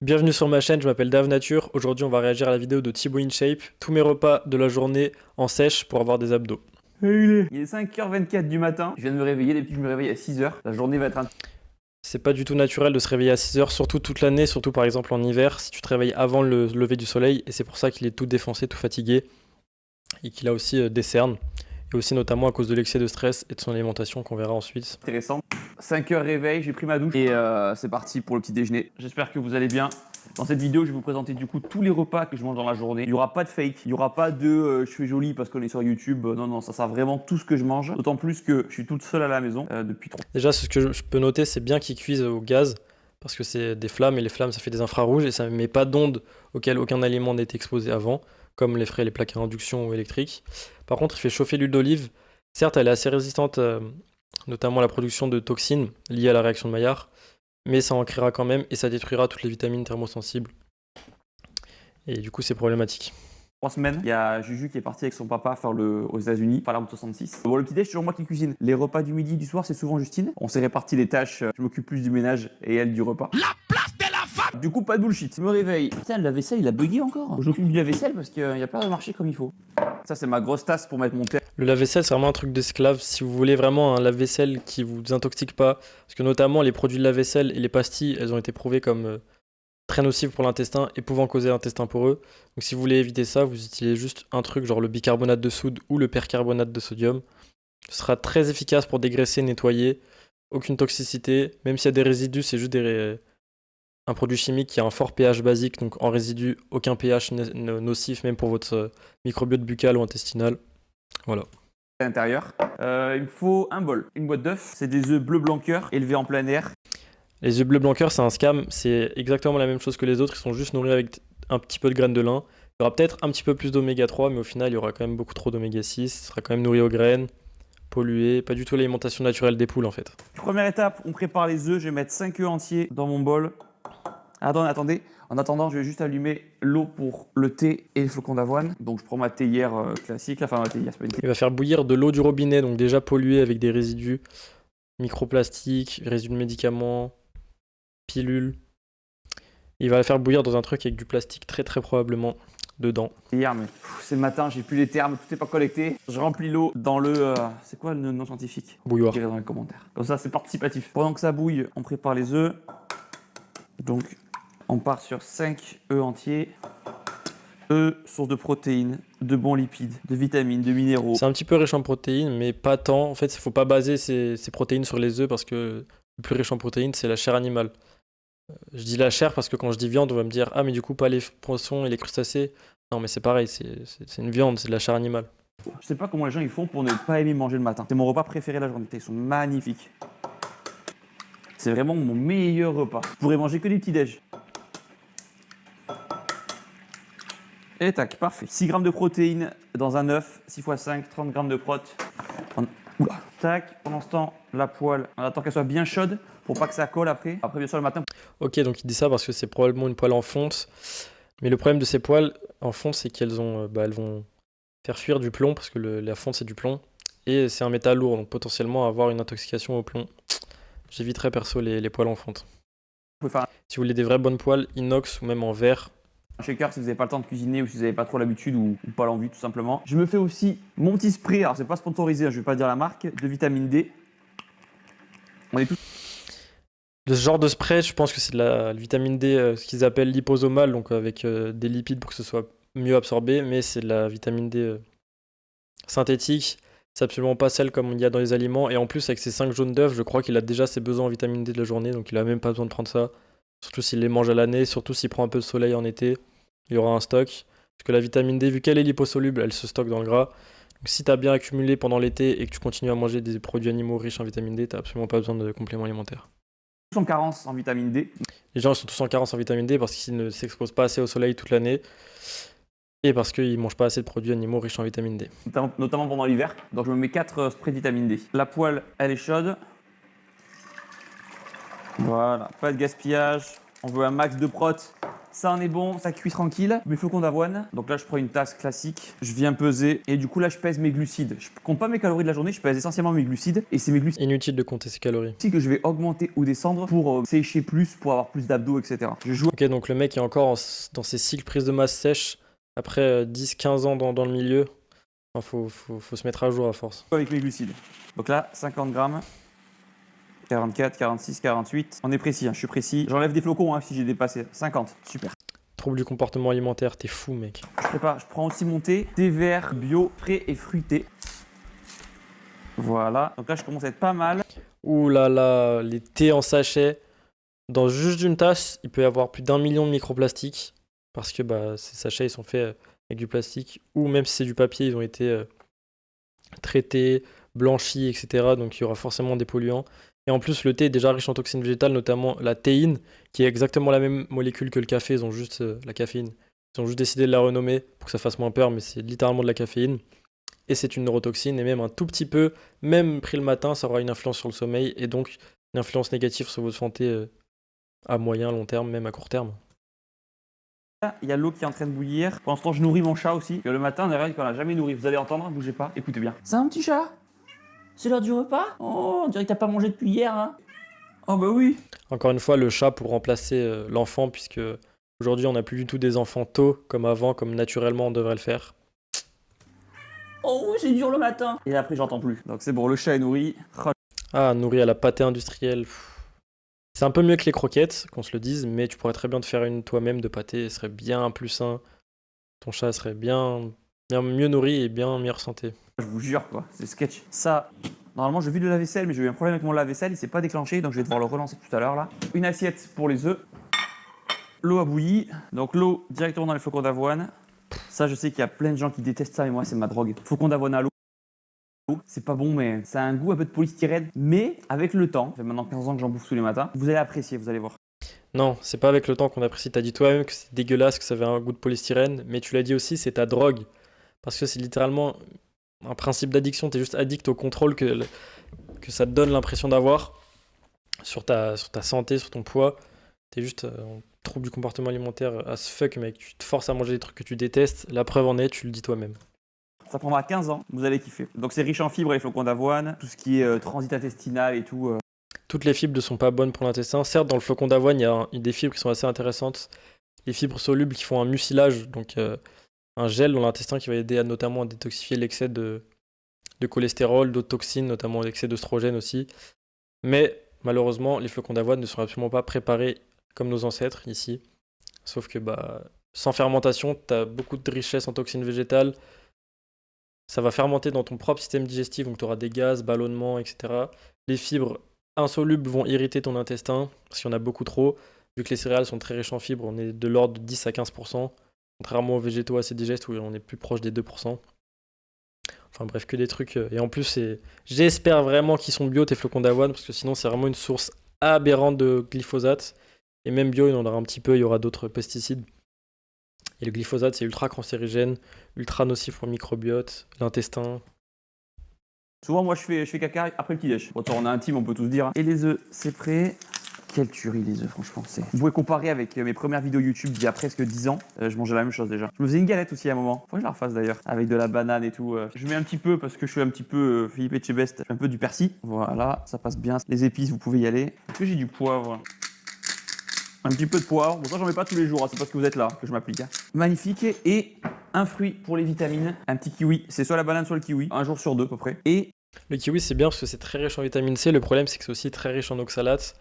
Bienvenue sur ma chaîne, je m'appelle Dave Nature. Aujourd'hui, on va réagir à la vidéo de Thibaut InShape. Tous mes repas de la journée en sèche pour avoir des abdos. Il est 5h24 du matin, je viens de me réveiller, d'habitude je me réveille à 6h, la journée va être un... C'est pas du tout naturel de se réveiller à 6 heures, surtout toute l'année, surtout par exemple en hiver, si tu te réveilles avant le lever du soleil. Et c'est pour ça qu'il est tout défoncé, tout fatigué et qu'il a aussi des cernes. Et aussi notamment à cause de l'excès de stress et de son alimentation qu'on verra ensuite. Intéressant. 5h réveil, j'ai pris ma douche et c'est parti pour le petit déjeuner. J'espère que vous allez bien. Dans cette vidéo, je vais vous présenter du coup tous les repas que je mange dans la journée. Il n'y aura pas de fake, il n'y aura pas de je fais joli parce qu'on est sur YouTube. Non, ça sera vraiment tout ce que je mange. D'autant plus que je suis toute seule à la maison depuis 3. Déjà, ce que je peux noter, c'est bien qu'ils cuisent au gaz parce que c'est des flammes et les flammes ça fait des infrarouges et ça ne met pas d'ondes auxquelles aucun aliment n'est exposé avant, comme les feraient les plaques à induction ou électriques. Par contre, il fait chauffer l'huile d'olive. Certes, elle est assez résistante, notamment à la production de toxines liées à la réaction de Maillard, mais ça en créera quand même et ça détruira toutes les vitamines thermosensibles. Et du coup, c'est problématique. 3 semaines, il y a Juju qui est parti avec son papa faire aux États-Unis, faire la route 66. Bon, le petit déj, c'est toujours moi qui cuisine. Les repas du midi, du soir, c'est souvent Justine. On s'est réparti les tâches. Je m'occupe plus du ménage et elle du repas. La place de la femme. Du coup, pas de bullshit. Je me réveille. Putain, le lave-vaisselle, il a bugué encore. Je m'occupe du lave-vaisselle parce qu'il n'y a pas de marché comme il faut. Ça, c'est ma grosse tasse pour mettre mon thé. Le lave-vaisselle, c'est vraiment un truc d'esclave. Si vous voulez vraiment un lave-vaisselle qui vous intoxique pas, parce que notamment les produits de lave-vaisselle et les pastilles, elles ont été prouvées comme très nocives pour l'intestin et pouvant causer l'intestin poreux. Donc si vous voulez éviter ça, vous utilisez juste un truc genre le bicarbonate de soude ou le percarbonate de sodium. Ce sera très efficace pour dégraisser, nettoyer. Aucune toxicité. Même s'il y a des résidus, c'est juste un produit chimique qui a un fort pH basique, donc en résidu, aucun pH nocif, même pour votre microbiote buccal ou intestinal. Voilà. À l'intérieur, il me faut un bol, une boîte d'œufs. C'est des œufs bleu blanc cœur élevés en plein air. Les œufs bleus blanc cœur, c'est un scam, c'est exactement la même chose que les autres, ils sont juste nourris avec un petit peu de graines de lin. Il y aura peut-être un petit peu plus d'oméga 3, mais au final, il y aura quand même beaucoup trop d'oméga 6, ce sera quand même nourri aux graines, pollué, pas du tout l'alimentation naturelle des poules en fait. Première étape, on prépare les œufs. Je vais mettre 5 œufs entiers dans mon bol. Attendez. En attendant, je vais juste allumer l'eau pour le thé et les flocons d'avoine. Donc je prends ma théière classique, enfin ma théière, c'est pas une théière. Il va faire bouillir de l'eau du robinet, donc déjà polluée avec des résidus microplastiques, résidus de médicaments, pilules. Il va la faire bouillir dans un truc avec du plastique très probablement dedans. Hier, mais c'est le matin, j'ai plus les termes, tout n'est pas collecté. Je remplis l'eau dans le... c'est quoi le nom scientifique? Bouilloire. Direz dans les commentaires. Comme ça, c'est participatif. Pendant que ça bouille, on prépare les œufs. Donc, on part sur 5 œufs entiers. Œufs, source de protéines, de bons lipides, de vitamines, de minéraux. C'est un petit peu riche en protéines, mais pas tant. En fait, il ne faut pas baser ces protéines sur les œufs parce que le plus riche en protéines, c'est la chair animale. Je dis la chair parce que quand je dis viande, on va me dire ah, mais du coup, pas les poissons et les crustacés. Non, mais c'est pareil, c'est une viande, c'est de la chair animale. Je sais pas comment les gens ils font pour ne pas aimer manger le matin. C'est mon repas préféré de la journée. Ils sont magnifiques. C'est vraiment mon meilleur repas. Je pourrais manger que des petits déj. Et tac, parfait. 6 grammes de protéines dans un œuf, 6 x 5, 30 grammes de prot. Oula. Tac, pendant ce temps, la poêle, on attend qu'elle soit bien chaude pour pas que ça colle après. Après, bien sûr, le matin. Ok, donc il dit ça parce que c'est probablement une poêle en fonte. Mais le problème de ces poêles en fonte, c'est qu'elles elles vont faire fuir du plomb parce que la fonte, c'est du plomb. Et c'est un métal lourd, donc potentiellement avoir une intoxication au plomb. J'éviterais perso les poêles en fonte. Vous pouvez faire Si vous voulez des vraies bonnes poêles, inox ou même en verre, un shaker si vous n'avez pas le temps de cuisiner ou si vous n'avez pas trop l'habitude ou pas l'envie, tout simplement. Je me fais aussi mon petit spray, alors c'est pas sponsorisé, je vais pas dire la marque, de vitamine D. On est tous. de ce genre de spray, je pense que c'est de la vitamine D, ce qu'ils appellent liposomale, donc avec des lipides pour que ce soit mieux absorbé, mais c'est de la vitamine D synthétique. C'est absolument pas celle comme il y a dans les aliments. Et en plus, avec ses 5 jaunes d'œufs, je crois qu'il a déjà ses besoins en vitamine D de la journée, donc il a même pas besoin de prendre ça. Surtout s'il les mange à l'année, surtout s'il prend un peu de soleil en été, il y aura un stock. Parce que la vitamine D, vu qu'elle est liposoluble, elle se stocke dans le gras. Donc si tu as bien accumulé pendant l'été et que tu continues à manger des produits animaux riches en vitamine D, tu n'as absolument pas besoin de compléments alimentaires. En carence en vitamine D. Les gens sont tous en carence en vitamine D parce qu'ils ne s'exposent pas assez au soleil toute l'année et parce qu'ils ne mangent pas assez de produits animaux riches en vitamine D. Notamment pendant l'hiver. Donc je me mets 4 sprays de vitamine D. La poêle, elle est chaude. Voilà, pas de gaspillage. On veut un max de prot. Ça en est bon, ça cuit tranquille. Mes flocons d'avoine. Donc là, je prends une tasse classique. Je viens peser. Et du coup, là, je pèse mes glucides. Je compte pas mes calories de la journée, je pèse essentiellement mes glucides. Et c'est mes glucides Inutile de compter ses calories. que je vais augmenter ou descendre pour sécher plus, pour avoir plus d'abdos, etc. Je joue Ok, donc le mec est encore dans ses cycles prise de masse sèche après 10-15 ans dans le milieu. Enfin, faut se mettre à jour à force. avec mes glucides. Donc là, 50 grammes. 44, 46, 48. On est précis, hein, je suis précis. J'enlève des flocons hein, si j'ai dépassé. 50, super. Trouble du comportement alimentaire, t'es fou, mec. Je prépare, je prends aussi mon thé. Thé vert, bio, frais et fruité. Voilà. Donc là, je commence à être pas mal. Ouh là là, les thés en sachet. Dans juste une tasse, il peut y avoir plus d'1 million de microplastiques. Parce que bah, ces sachets, ils sont faits avec du plastique. Ou même si c'est du papier, ils ont été traités, blanchis, etc. Donc il y aura forcément des polluants. Et en plus, le thé est déjà riche en toxines végétales, notamment la théine, qui est exactement la même molécule que le café. Ils ont juste la caféine. Ils ont juste décidé de la renommer pour que ça fasse moins peur, mais c'est littéralement de la caféine. Et c'est une neurotoxine, et même un tout petit peu, même pris le matin, ça aura une influence sur le sommeil, et donc une influence négative sur votre santé à moyen, long terme, même à court terme. Là, il y a l'eau qui est en train de bouillir. Pour l'instant, je nourris mon chat aussi. Et le matin, derrière, qu'on n'a jamais nourri. Vous allez entendre, bougez pas. Écoutez bien. C'est un petit chat? C'est l'heure du repas? Oh, on dirait que t'as pas mangé depuis hier, hein? Oh bah oui. Encore une fois, le chat pour remplacer l'enfant, puisque aujourd'hui on n'a plus du tout des enfants tôt comme avant, comme naturellement on devrait le faire. Oh oui, c'est dur le matin. Et après, j'entends plus. Donc c'est bon, le chat est nourri. Oh, Ah, nourri à la pâtée industrielle. C'est un peu mieux que les croquettes, qu'on se le dise, mais tu pourrais très bien te faire une toi-même de pâté, et ce serait bien plus sain. Ton chat serait bien mieux nourri et bien meilleure santé. je vous jure, quoi. C'est sketch. Ça, normalement, je vide le lave-vaisselle, mais j'ai eu un problème avec mon lave-vaisselle. Il s'est pas déclenché, donc je vais devoir le relancer tout à l'heure, là. Une assiette pour les œufs. L'eau a bouilli. Donc l'eau directement dans les flocons d'avoine. Ça, je sais qu'il y a plein de gens qui détestent ça, et moi, c'est ma drogue. Flocons d'avoine à l'eau. C'est pas bon, mais ça a un goût un peu de polystyrène. Mais avec le temps, ça fait maintenant 15 ans que j'en bouffe tous les matins, vous allez apprécier, vous allez voir. Non, c'est pas avec le temps qu'on apprécie. T'as dit toi-même que c'est dégueulasse, que ça avait un goût de polystyrène, mais tu l'as dit aussi, c'est ta drogue. Parce que c'est littéralement un principe d'addiction. T'es juste addict au contrôle que ça te donne l'impression d'avoir sur ta santé, sur ton poids. T'es juste en trouble du comportement alimentaire as fuck, mec. Tu te forces à manger des trucs que tu détestes. La preuve en est, tu le dis toi-même. Ça prendra 15 ans, vous allez kiffer. Donc c'est riche en fibres, les flocons d'avoine, tout ce qui est transit intestinal et tout. Toutes les fibres ne sont pas bonnes pour l'intestin. Certes, dans le flocon d'avoine, il y a des fibres qui sont assez intéressantes. Les fibres solubles qui font un mucilage, donc un gel dans l'intestin qui va aider notamment à détoxifier l'excès de cholestérol, d'autres toxines, notamment l'excès d'œstrogène aussi. Mais malheureusement, les flocons d'avoine ne sont absolument pas préparés comme nos ancêtres ici. Sauf que bah, sans fermentation, tu as beaucoup de richesse en toxines végétales. Ça va fermenter dans ton propre système digestif, donc tu auras des gaz, ballonnements, etc. Les fibres insolubles vont irriter ton intestin, s'il y en a beaucoup trop. Vu que les céréales sont très riches en fibres, on est de l'ordre de 10 à 15%, contrairement aux végétaux assez digestes où on est plus proche des 2%. Enfin bref, que des trucs. Et en plus, j'espère vraiment qu'ils sont bio, tes flocons d'avoine, parce que sinon, c'est vraiment une source aberrante de glyphosate. Et même bio, il y en aura un petit peu, il y aura d'autres pesticides. Et le glyphosate, c'est ultra cancérigène, ultra nocif pour le microbiote, l'intestin. Souvent, moi, je fais caca après le petit-déj. Bon, on a un team, on peut tous dire. Et les œufs, c'est prêt. Quelle tuerie, les œufs, franchement. Vous pouvez comparer avec mes premières vidéos YouTube d'il y a presque 10 ans. Je mangeais la même chose déjà. Je me faisais une galette aussi à un moment. Faut que je la refasse d'ailleurs. Avec de la banane et tout. Je mets un petit peu parce que je suis un petit peu Philippe Etchebest. Un peu du persil. Voilà, ça passe bien. Les épices, vous pouvez y aller. Est-ce que j'ai du poivre? Un petit peu de poivre. Bon, ça, j'en mets pas tous les jours. Hein. C'est parce que vous êtes là que je m'applique. Hein. Magnifique. Et un fruit pour les vitamines. Un petit kiwi. C'est soit la banane, soit le kiwi. Un jour sur deux, à peu près. Et le kiwi, c'est bien parce que c'est très riche en vitamine C. Le problème, c'est que c'est aussi très riche en oxalates.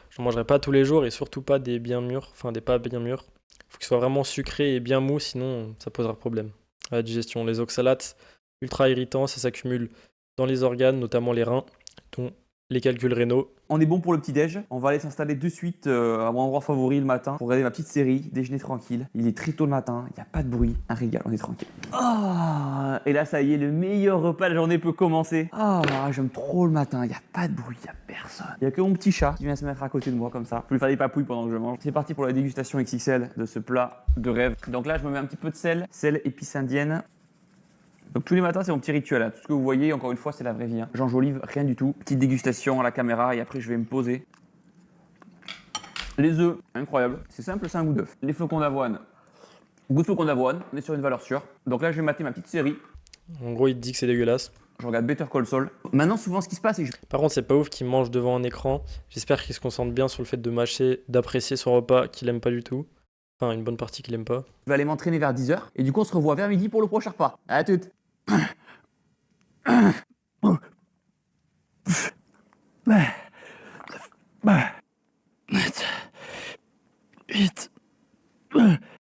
Je ne mangerai pas tous les jours et surtout pas des bien mûrs, enfin des pas bien mûrs. Il faut qu'ils soient vraiment sucrés et bien mous, sinon ça posera problème à la digestion. Les oxalates, ultra irritants, ça s'accumule dans les organes, notamment les reins, dont les calculs rénaux. on est bon pour le petit-déj. On va aller s'installer de suite à mon endroit favori le matin pour regarder ma petite série, déjeuner tranquille. Il est très tôt le matin, il n'y a pas de bruit, un régal, on est tranquille. Oh, et là, ça y est, le meilleur repas de la journée peut commencer. Oh, j'aime trop le matin, il n'y a pas de bruit, il n'y a personne. Il n'y a que mon petit chat qui vient se mettre à côté de moi comme ça. Je peux lui faire des papouilles pendant que je mange. C'est parti pour la dégustation XXL de ce plat de rêve. Donc là, je me mets un petit peu de sel épice indienne. Donc tous les matins, c'est mon petit rituel. Hein. Tout ce que vous voyez, encore une fois, c'est la vraie vie. Hein. J'enjolive rien du tout. Petite dégustation à la caméra et après, je vais me poser. Les œufs, incroyable. C'est simple, c'est un goût d'œuf. Les flocons d'avoine, goût de flocons d'avoine. On est sur une valeur sûre. Donc là, je vais mater ma petite série. En gros, il te dit que c'est dégueulasse. Je regarde Better Call Saul. Maintenant, souvent, ce qui se passe, c'est que Par contre, c'est pas ouf qu'il mange devant un écran. J'espère qu'il se concentre bien sur le fait de mâcher, d'apprécier son repas qu'il aime pas du tout. Enfin, une bonne partie qu'il aime pas. je vais aller m'entraîner vers 10h. Et du coup, on se revoit vers midi pour le prochain repas. À toutes.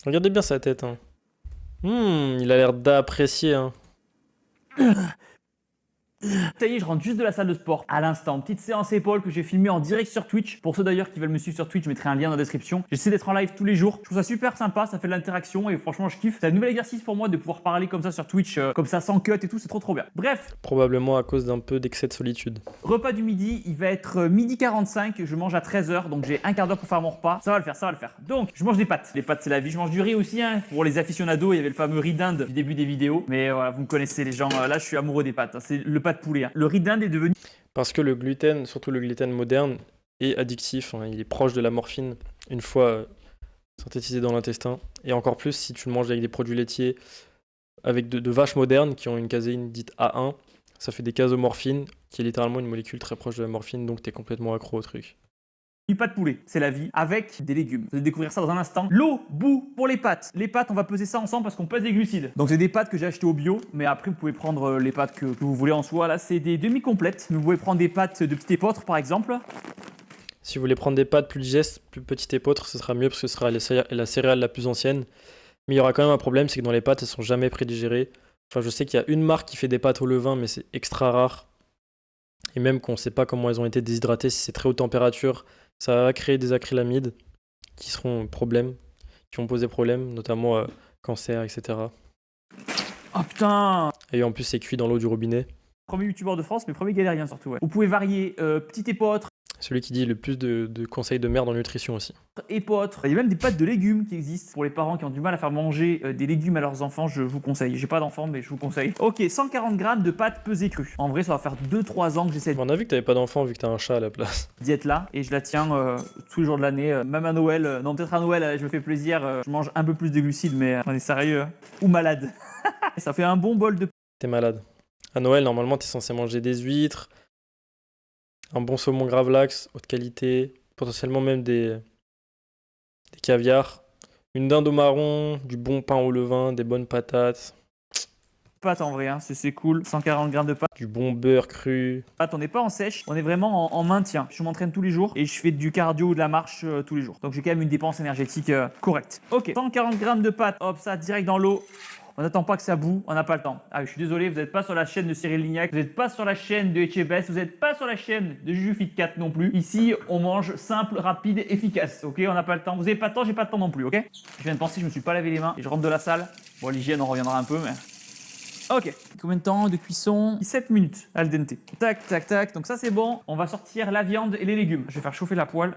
Regardez bien sa tête. Hein. Il a l'air d'apprécier. Hein. Ça y est, je rentre juste de la salle de sport à l'instant. Petite séance épaules que j'ai filmée en direct sur Twitch. Pour ceux d'ailleurs qui veulent me suivre sur Twitch, je mettrai un lien dans la description. J'essaie d'être en live tous les jours. Je trouve ça super sympa, ça fait de l'interaction et franchement, je kiffe. C'est un nouvel exercice pour moi de pouvoir parler comme ça sur Twitch, comme ça sans cut et tout, c'est trop bien. Bref, Probablement à cause d'un peu d'excès de solitude. repas du midi, il va être midi 45. Je mange à 13h, donc j'ai un quart d'heure pour faire mon repas. Ça va le faire. Donc, je mange des pâtes. Les pâtes, c'est la vie. Je mange du riz aussi. Hein. Pour les aficionados, il y avait le fameux riz d'Inde du début des vidéos. Mais voilà, vous me connaissez les gens. Là, je suis amoureux des pâtes. Hein. C'est le pas de poulet. Hein. Le riz d'Inde est devenu. Parce que le gluten, surtout le gluten moderne, est addictif. Hein. Il est proche de la morphine une fois synthétisé dans l'intestin. Et encore plus si tu le manges avec des produits laitiers, avec de vaches modernes qui ont une caséine dite A1. Ça fait des casomorphines, qui est littéralement une molécule très proche de la morphine, donc t'es complètement accro au truc. Du pas de poulet, c'est la vie, avec des légumes. Vous allez découvrir ça dans un instant. L'eau, bout pour les pâtes. Les pâtes, on va peser ça ensemble parce qu'on pèse des glucides. Donc c'est des pâtes que j'ai achetées au bio, mais après vous pouvez prendre les pâtes que vous voulez en soi. Là, c'est des demi-complètes. Vous pouvez prendre des pâtes de petit épeautre par exemple. Si vous voulez prendre des pâtes plus digestes, plus petites épeautres, ce sera mieux parce que ce sera la céréale la plus ancienne. Mais il y aura quand même un problème, c'est que dans les pâtes, elles sont jamais prédigérées. Enfin, je sais qu'il y a une marque qui fait des pâtes au levain, mais c'est extra rare. Et même qu'on ne sait pas comment elles ont été déshydratées, si c'est très haute température, ça va créer des acrylamides qui seront problème, qui vont poser problème, notamment cancer, etc. Oh putain! Et en plus, c'est cuit dans l'eau du robinet. Premier youtubeur de France, mais premier galérien surtout. Ouais. Vous pouvez varier petit épeautre, Celui qui dit le plus de conseils de merde en nutrition aussi. épeautre. Il y a même des pâtes de légumes qui existent pour les parents qui ont du mal à faire manger des légumes à leurs enfants. Je vous conseille. J'ai pas d'enfants, mais je vous conseille. Ok, 140 grammes de pâtes pesées crues. En vrai, ça va faire 2-3 ans que j'essaie de On a vu que t'avais pas d'enfant vu que t'as un chat à la place. diète là et je la tiens tous les jours de l'année, même à Noël. Non, peut-être à Noël, je me fais plaisir. Je mange un peu plus de glucides, mais on est sérieux. Ou malade. Ça fait un bon bol de. T'es malade. À Noël, normalement, t'es censé manger des huîtres, un bon saumon gravlax, haute qualité, potentiellement même des caviars, une dinde au marron, du bon pain au levain, des bonnes patates, Pâtes en vrai, hein. C'est cool. 140 grammes de pâtes. du bon beurre cru. On n'est pas en sèche, on est vraiment en maintien. Je m'entraîne tous les jours et je fais du cardio ou de la marche tous les jours. Donc j'ai quand même une dépense énergétique correcte. Ok, 140 grammes de pâtes, hop, ça direct dans l'eau. On n'attend pas que ça boue, on n'a pas le temps. Ah, je suis désolé, vous n'êtes pas sur la chaîne de Cyril Lignac, vous n'êtes pas sur la chaîne de Etchebest, vous n'êtes pas sur la chaîne de Juju Fit 4 non plus. Ici, on mange simple, rapide, efficace. Ok, on n'a pas le temps. Vous n'avez pas de temps, j'ai pas de temps non plus. Ok. Je viens de penser, je me suis pas lavé les mains et je rentre de la salle. Bon, l'hygiène, on reviendra un peu, mais. Ok, combien de temps de cuisson? 7 minutes al dente. Tac, tac, tac. Donc ça c'est bon. On va sortir la viande et les légumes. Je vais faire chauffer la poêle.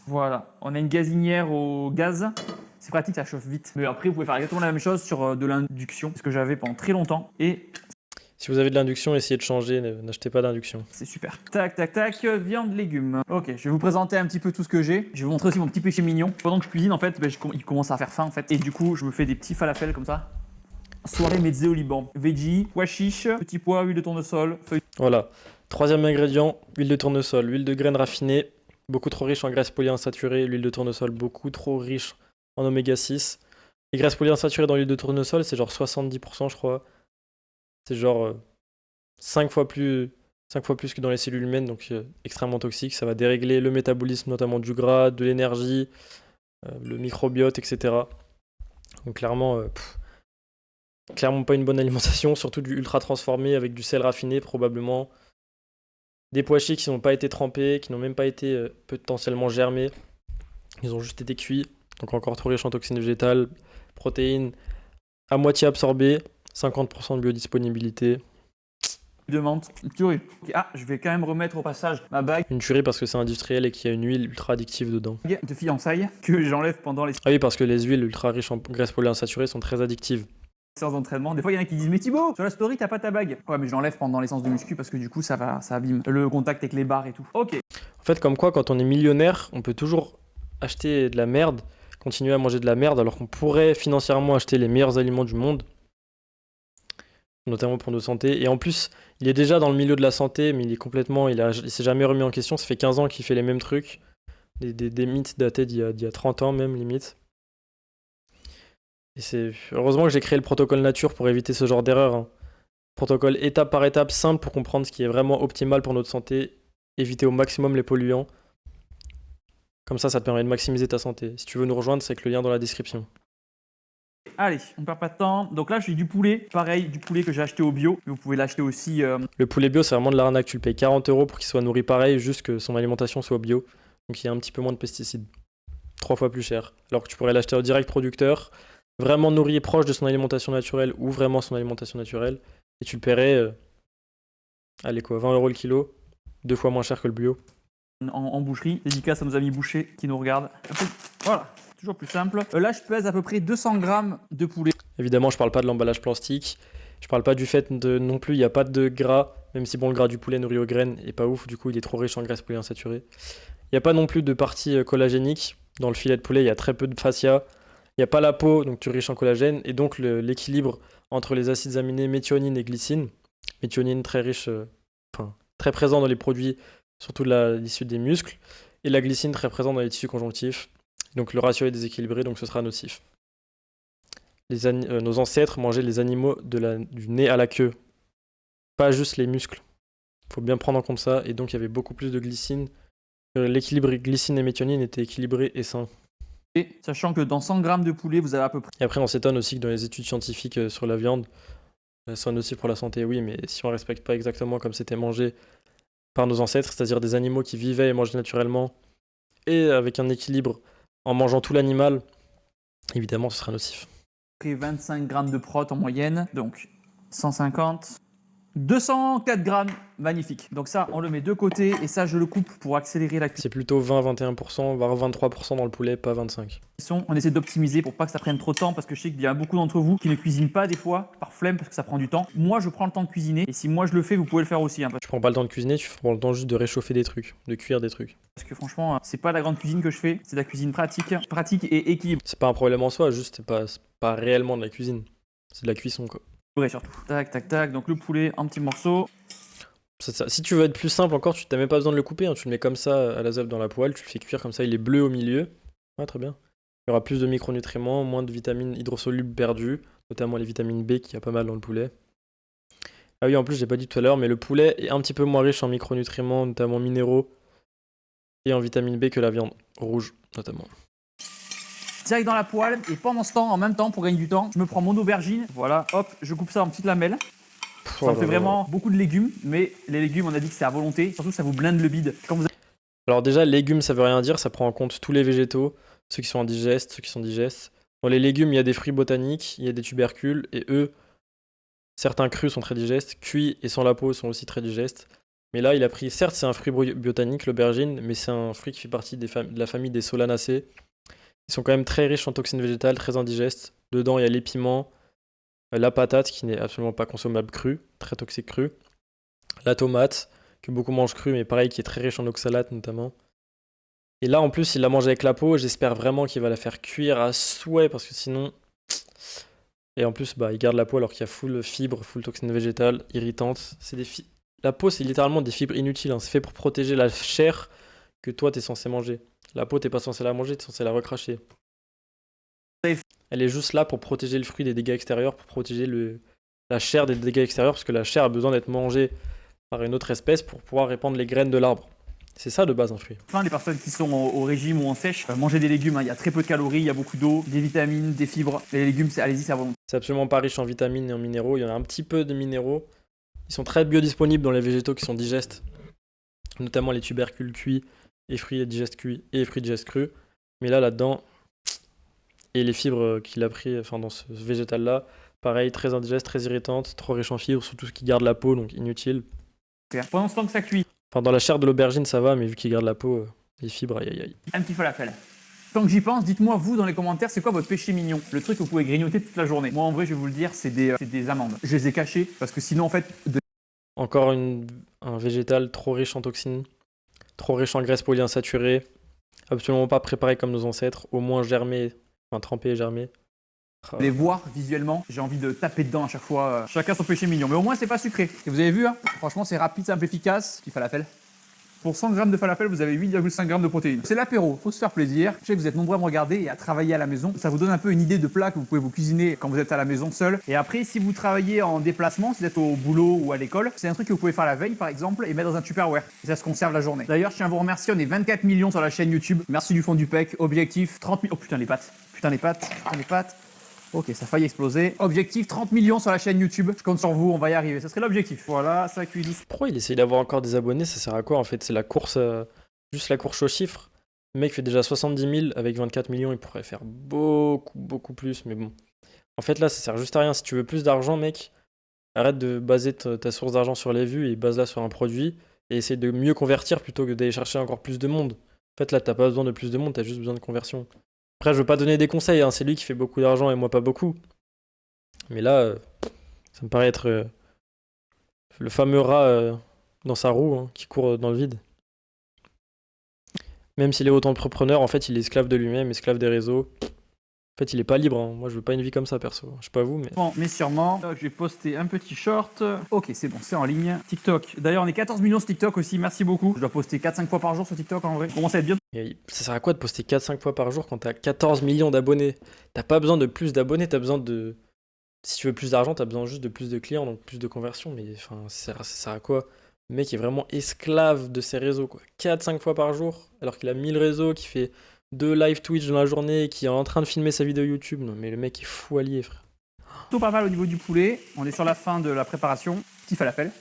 Voilà, on a une gazinière au gaz. C'est pratique, ça chauffe vite. Mais après, vous pouvez faire exactement la même chose sur de l'induction, ce que j'avais pendant très longtemps. Et Si vous avez de l'induction, essayez de changer, n'achetez pas d'induction. c'est super. Tac, tac, tac, viande, légumes. Ok, je vais vous présenter un petit peu tout ce que j'ai. Je vais vous montrer aussi mon petit péché mignon. Pendant que je cuisine, en fait, il commence à faire faim, en fait. Et du coup, je me fais des petits falafels comme ça. Soirée mezzée au Liban. Veggie, pois chiche, petits pois, huile de tournesol, feuilles. Voilà. Troisième ingrédient, huile de tournesol, huile de graines raffinée, beaucoup trop riche en graisses polyinsaturées, l'huile de tournesol beaucoup trop riche en oméga 6. Les graisses polyinsaturées dans l'huile de tournesol, c'est genre 70%, je crois. C'est genre 5 fois plus que dans les cellules humaines, donc extrêmement toxique. Ça va dérégler le métabolisme, notamment du gras, de l'énergie, le microbiote, etc. Donc clairement, clairement pas une bonne alimentation, surtout du ultra transformé avec du sel raffiné probablement. Des pois chiches qui n'ont pas été trempés, qui n'ont même pas été potentiellement germés. Ils ont juste été cuits, donc encore trop riches en toxines végétales, protéines à moitié absorbées, 50% de biodisponibilité. de menthe, une tuerie. Ok, ah, je vais quand même remettre au passage ma bague Une tuerie parce que c'est industriel et qu'il y a une huile ultra addictive dedans. de fiançailles que j'enlève pendant les. Ah oui, parce que les huiles ultra riches en graisses polyinsaturées sont très addictives. séance d'entraînement. Des fois, il y en a qui disent mais Thibaut, sur la story, t'as pas ta bague. Ouais, mais je l'enlève pendant les séances de muscu parce que du coup, ça abîme le contact avec les barres et tout. Ok. En fait, comme quoi, quand on est millionnaire, on peut toujours acheter de la merde, continuer à manger de la merde, alors qu'on pourrait financièrement acheter les meilleurs aliments du monde, notamment pour notre santé. Et en plus, il est déjà dans le milieu de la santé, mais il s'est jamais remis en question. Ça fait 15 ans qu'il fait les mêmes trucs, des mythes datés d'il y a 30 ans même, limite. Et c'est heureusement que j'ai créé le protocole nature pour éviter ce genre d'erreur, hein. Protocole étape par étape, simple pour comprendre ce qui est vraiment optimal pour notre santé, éviter au maximum les polluants. Comme ça te permet de maximiser ta santé. Si tu veux nous rejoindre, c'est avec le lien dans la description. Allez, on perd pas de temps. Donc là, j'ai du poulet. Pareil, du poulet que j'ai acheté au bio. Vous pouvez l'acheter aussi. Le poulet bio, c'est vraiment de l'arnaque. Tu le payes 40 € pour qu'il soit nourri pareil, juste que son alimentation soit bio. Donc il y a un petit peu moins de pesticides. 3 fois plus cher. Alors que tu pourrais l'acheter au direct producteur, vraiment nourri et proche de son alimentation naturelle ou vraiment son alimentation naturelle. Et tu le paierais, allez quoi, 20 € le kilo, 2 fois moins cher que le bio. En boucherie. Dédicace à nos amis bouchers qui nous regardent. Voilà, toujours plus simple. Là, je pèse à peu près 200 grammes de poulet. Évidemment, je parle pas de l'emballage plastique. Je parle pas du fait non plus, il n'y a pas de gras, même si bon, le gras du poulet nourri aux graines est pas ouf, du coup, il est trop riche en graisse polyinsaturée. Il n'y a pas non plus de partie collagénique. Dans le filet de poulet, il y a très peu de fascia. Il n'y a pas la peau, donc tu es riche en collagène. Et donc, l'équilibre entre les acides aminés méthionine et glycine. Méthionine très riche, très présent dans les produits, surtout l'issue des muscles. Et la glycine très présente dans les tissus conjonctifs. Donc, le ratio est déséquilibré, donc ce sera nocif. Nos ancêtres mangeaient les animaux du nez à la queue, pas juste les muscles. Il faut bien prendre en compte ça, et donc il y avait beaucoup plus de glycine. L'équilibre glycine et méthionine était équilibré et sain. Et sachant que dans 100 grammes de poulet, vous avez à peu près... Et après, on s'étonne aussi que dans les études scientifiques sur la viande, soit nocif pour la santé, oui, mais si on ne respecte pas exactement comme c'était mangé par nos ancêtres, c'est-à-dire des animaux qui vivaient et mangeaient naturellement, et avec un équilibre en mangeant tout l'animal, évidemment, ce sera nocif. 25 grammes de prot en moyenne, donc 150, 204 grammes, magnifique. Donc ça, on le met de côté et ça, je le coupe pour accélérer la C'est plutôt 20-21%, voire 23% dans le poulet, pas 25%. cuisson. On essaie d'optimiser pour pas que ça prenne trop de temps parce que je sais qu'il y a beaucoup d'entre vous qui ne cuisinent pas des fois par flemme parce que ça prend du temps. Moi, je prends le temps de cuisiner et si moi je le fais, vous pouvez le faire aussi. Tu prends pas le temps de cuisiner, tu prends le temps juste de réchauffer des trucs, de cuire des trucs. Parce que franchement, c'est pas la grande cuisine que je fais, c'est de la cuisine pratique et équilibrée C'est pas un problème en soi, juste c'est pas réellement de la cuisine. C'est de la cuisson quoi. surtout. Tac, tac, tac. Donc le poulet en petits morceaux. C'est ça. Si tu veux être plus simple encore, tu n'as même pas besoin de le couper, hein. Tu le mets comme ça à la zèbre dans la poêle, tu le fais cuire comme ça, il est bleu au milieu. Ouais, très bien. Il y aura plus de micronutriments, moins de vitamines hydrosolubles perdues, notamment les vitamines B qu'il y a pas mal dans le poulet. Ah oui, en plus, j'ai pas dit tout à l'heure, mais le poulet est un petit peu moins riche en micronutriments, notamment minéraux, et en vitamine B que la viande rouge, notamment. Direct dans la poêle et pendant ce temps, en même temps, pour gagner du temps, je me prends mon aubergine. Voilà, hop, je coupe ça en petites lamelles. Ça me fait vraiment beaucoup de légumes, mais les légumes, on a dit que c'est à volonté. Surtout, ça vous blinde le bide. Alors déjà, légumes, ça veut rien dire, ça prend en compte tous les végétaux, ceux qui sont indigestes, ceux qui sont digestes. Dans les légumes, il y a des fruits botaniques, il y a des tubercules, et eux, certains crus sont très digestes, cuits et sans la peau sont aussi très digestes. Mais là, il a pris, certes, c'est un fruit botanique, l'aubergine, mais c'est un fruit qui fait partie de la famille des solanacées. Ils sont quand même très riches en toxines végétales, très indigestes. Dedans, il y a les piments, la patate, qui n'est absolument pas consommable crue, très toxique crue. La tomate, que beaucoup mangent crue, mais pareil, qui est très riche en oxalate notamment. Et là, en plus, il la mange avec la peau. J'espère vraiment qu'il va la faire cuire à souhait, parce que sinon... Et en plus, il garde la peau alors qu'il y a full fibres, full toxines végétales, irritantes. La peau, c'est littéralement des fibres inutiles, hein. C'est fait pour protéger la chair que toi, t'es censé manger. La peau, t'es pas censé la manger, t'es censé la recracher. Elle est juste là pour protéger le fruit des dégâts extérieurs, pour protéger la chair des dégâts extérieurs, parce que la chair a besoin d'être mangée par une autre espèce pour pouvoir répandre les graines de l'arbre. C'est ça de base un fruit. Enfin, les personnes qui sont au régime ou en sèche, manger des légumes, hein. Il y a très peu de calories, il y a beaucoup d'eau, des vitamines, des fibres. Les légumes, allez-y, c'est à volonté. C'est absolument pas riche en vitamines et en minéraux. Il y en a un petit peu de minéraux. Ils sont très biodisponibles dans les végétaux qui sont digestes, notamment les tubercules cuits et fruits digestes cuits et fruits digestes crus. Mais là-dedans, et les fibres qu'il a pris dans ce végétal-là, pareil, très indigeste, très irritante, trop riche en fibres, surtout ce qui garde la peau, donc inutile. Pendant ce temps que ça cuit. Dans la chair de l'aubergine, ça va, mais vu qu'il garde la peau, les fibres, aïe aïe aïe. Un petit falafel. Tant que j'y pense, dites-moi vous dans les commentaires, c'est quoi votre péché mignon? Le truc que vous pouvez grignoter toute la journée. Moi en vrai, je vais vous le dire, c'est des amandes. Je les ai cachées parce que sinon en fait, Encore un végétal trop riche en toxines, trop riche en graisses polyinsaturées, absolument pas préparé comme nos ancêtres, au moins germé, enfin trempé et germé. les voir visuellement, j'ai envie de taper dedans à chaque fois. Chacun son péché mignon, mais au moins c'est pas sucré. Et vous avez vu, hein, franchement c'est rapide, simple, efficace. Petit falafel. Pour 100 grammes de falafel, vous avez 8,5 grammes de protéines. C'est l'apéro, faut se faire plaisir. Je sais que vous êtes nombreux à me regarder et à travailler à la maison. Ça vous donne un peu une idée de plat que vous pouvez vous cuisiner quand vous êtes à la maison seul. Et après, si vous travaillez en déplacement, si vous êtes au boulot ou à l'école, c'est un truc que vous pouvez faire la veille par exemple et mettre dans un Tupperware. Et ça se conserve la journée. D'ailleurs, je tiens à vous remercier, on est 24 millions sur la chaîne YouTube. Merci du fond du pec. Objectif 30 000. Oh putain, les pâtes. Putain, les pâtes. Putain, les pâtes. Ok, ça a failli exploser. Objectif 30 millions sur la chaîne YouTube. Je compte sur vous, on va y arriver. Ça serait l'objectif. Voilà, ça cuit. Pourquoi il essaye d'avoir encore des abonnés? Ça sert à quoi en fait? C'est la course, juste la course aux chiffres. Le mec fait déjà 70 000 avec 24 millions, il pourrait faire beaucoup plus, mais bon. En fait là, ça sert juste à rien. Si tu veux plus d'argent, mec, arrête de baser ta source d'argent sur les vues et base-la sur un produit et essaye de mieux convertir plutôt que d'aller chercher encore plus de monde. En fait là, t'as pas besoin de plus de monde, t'as juste besoin de conversion. Après, je veux pas donner des conseils, hein, c'est lui qui fait beaucoup d'argent et moi pas beaucoup. Mais là, ça me paraît être le fameux rat dans sa roue hein, qui court dans le vide. Même s'il est auto-entrepreneur, en fait, il est esclave de lui-même, esclave des réseaux. En fait, il est pas libre. Hein. Moi, je veux pas une vie comme ça, perso. Je sais pas vous, mais. Bon, mais sûrement. Je vais poster un petit short. Ok, c'est bon, c'est en ligne. TikTok. D'ailleurs, on est 14 millions sur TikTok aussi. Merci beaucoup. Je dois poster 4-5 fois par jour sur TikTok en vrai. Commence à être bien. Et ça sert à quoi de poster 4-5 fois par jour quand t'as 14 millions d'abonnés? T'as pas besoin de plus d'abonnés, t'as besoin de. Si tu veux plus d'argent, t'as besoin juste de plus de clients, donc plus de conversions. Mais enfin, ça sert à quoi? Le mec est vraiment esclave de ses réseaux, quoi. 4-5 fois par jour, alors qu'il a 1000 réseaux, qui fait 2 live Twitch dans la journée, qui est en train de filmer sa vidéo YouTube. Non, mais le mec est fou allié, frère. Tout pas mal au niveau du poulet. On est sur la fin de la préparation. Petit falafel.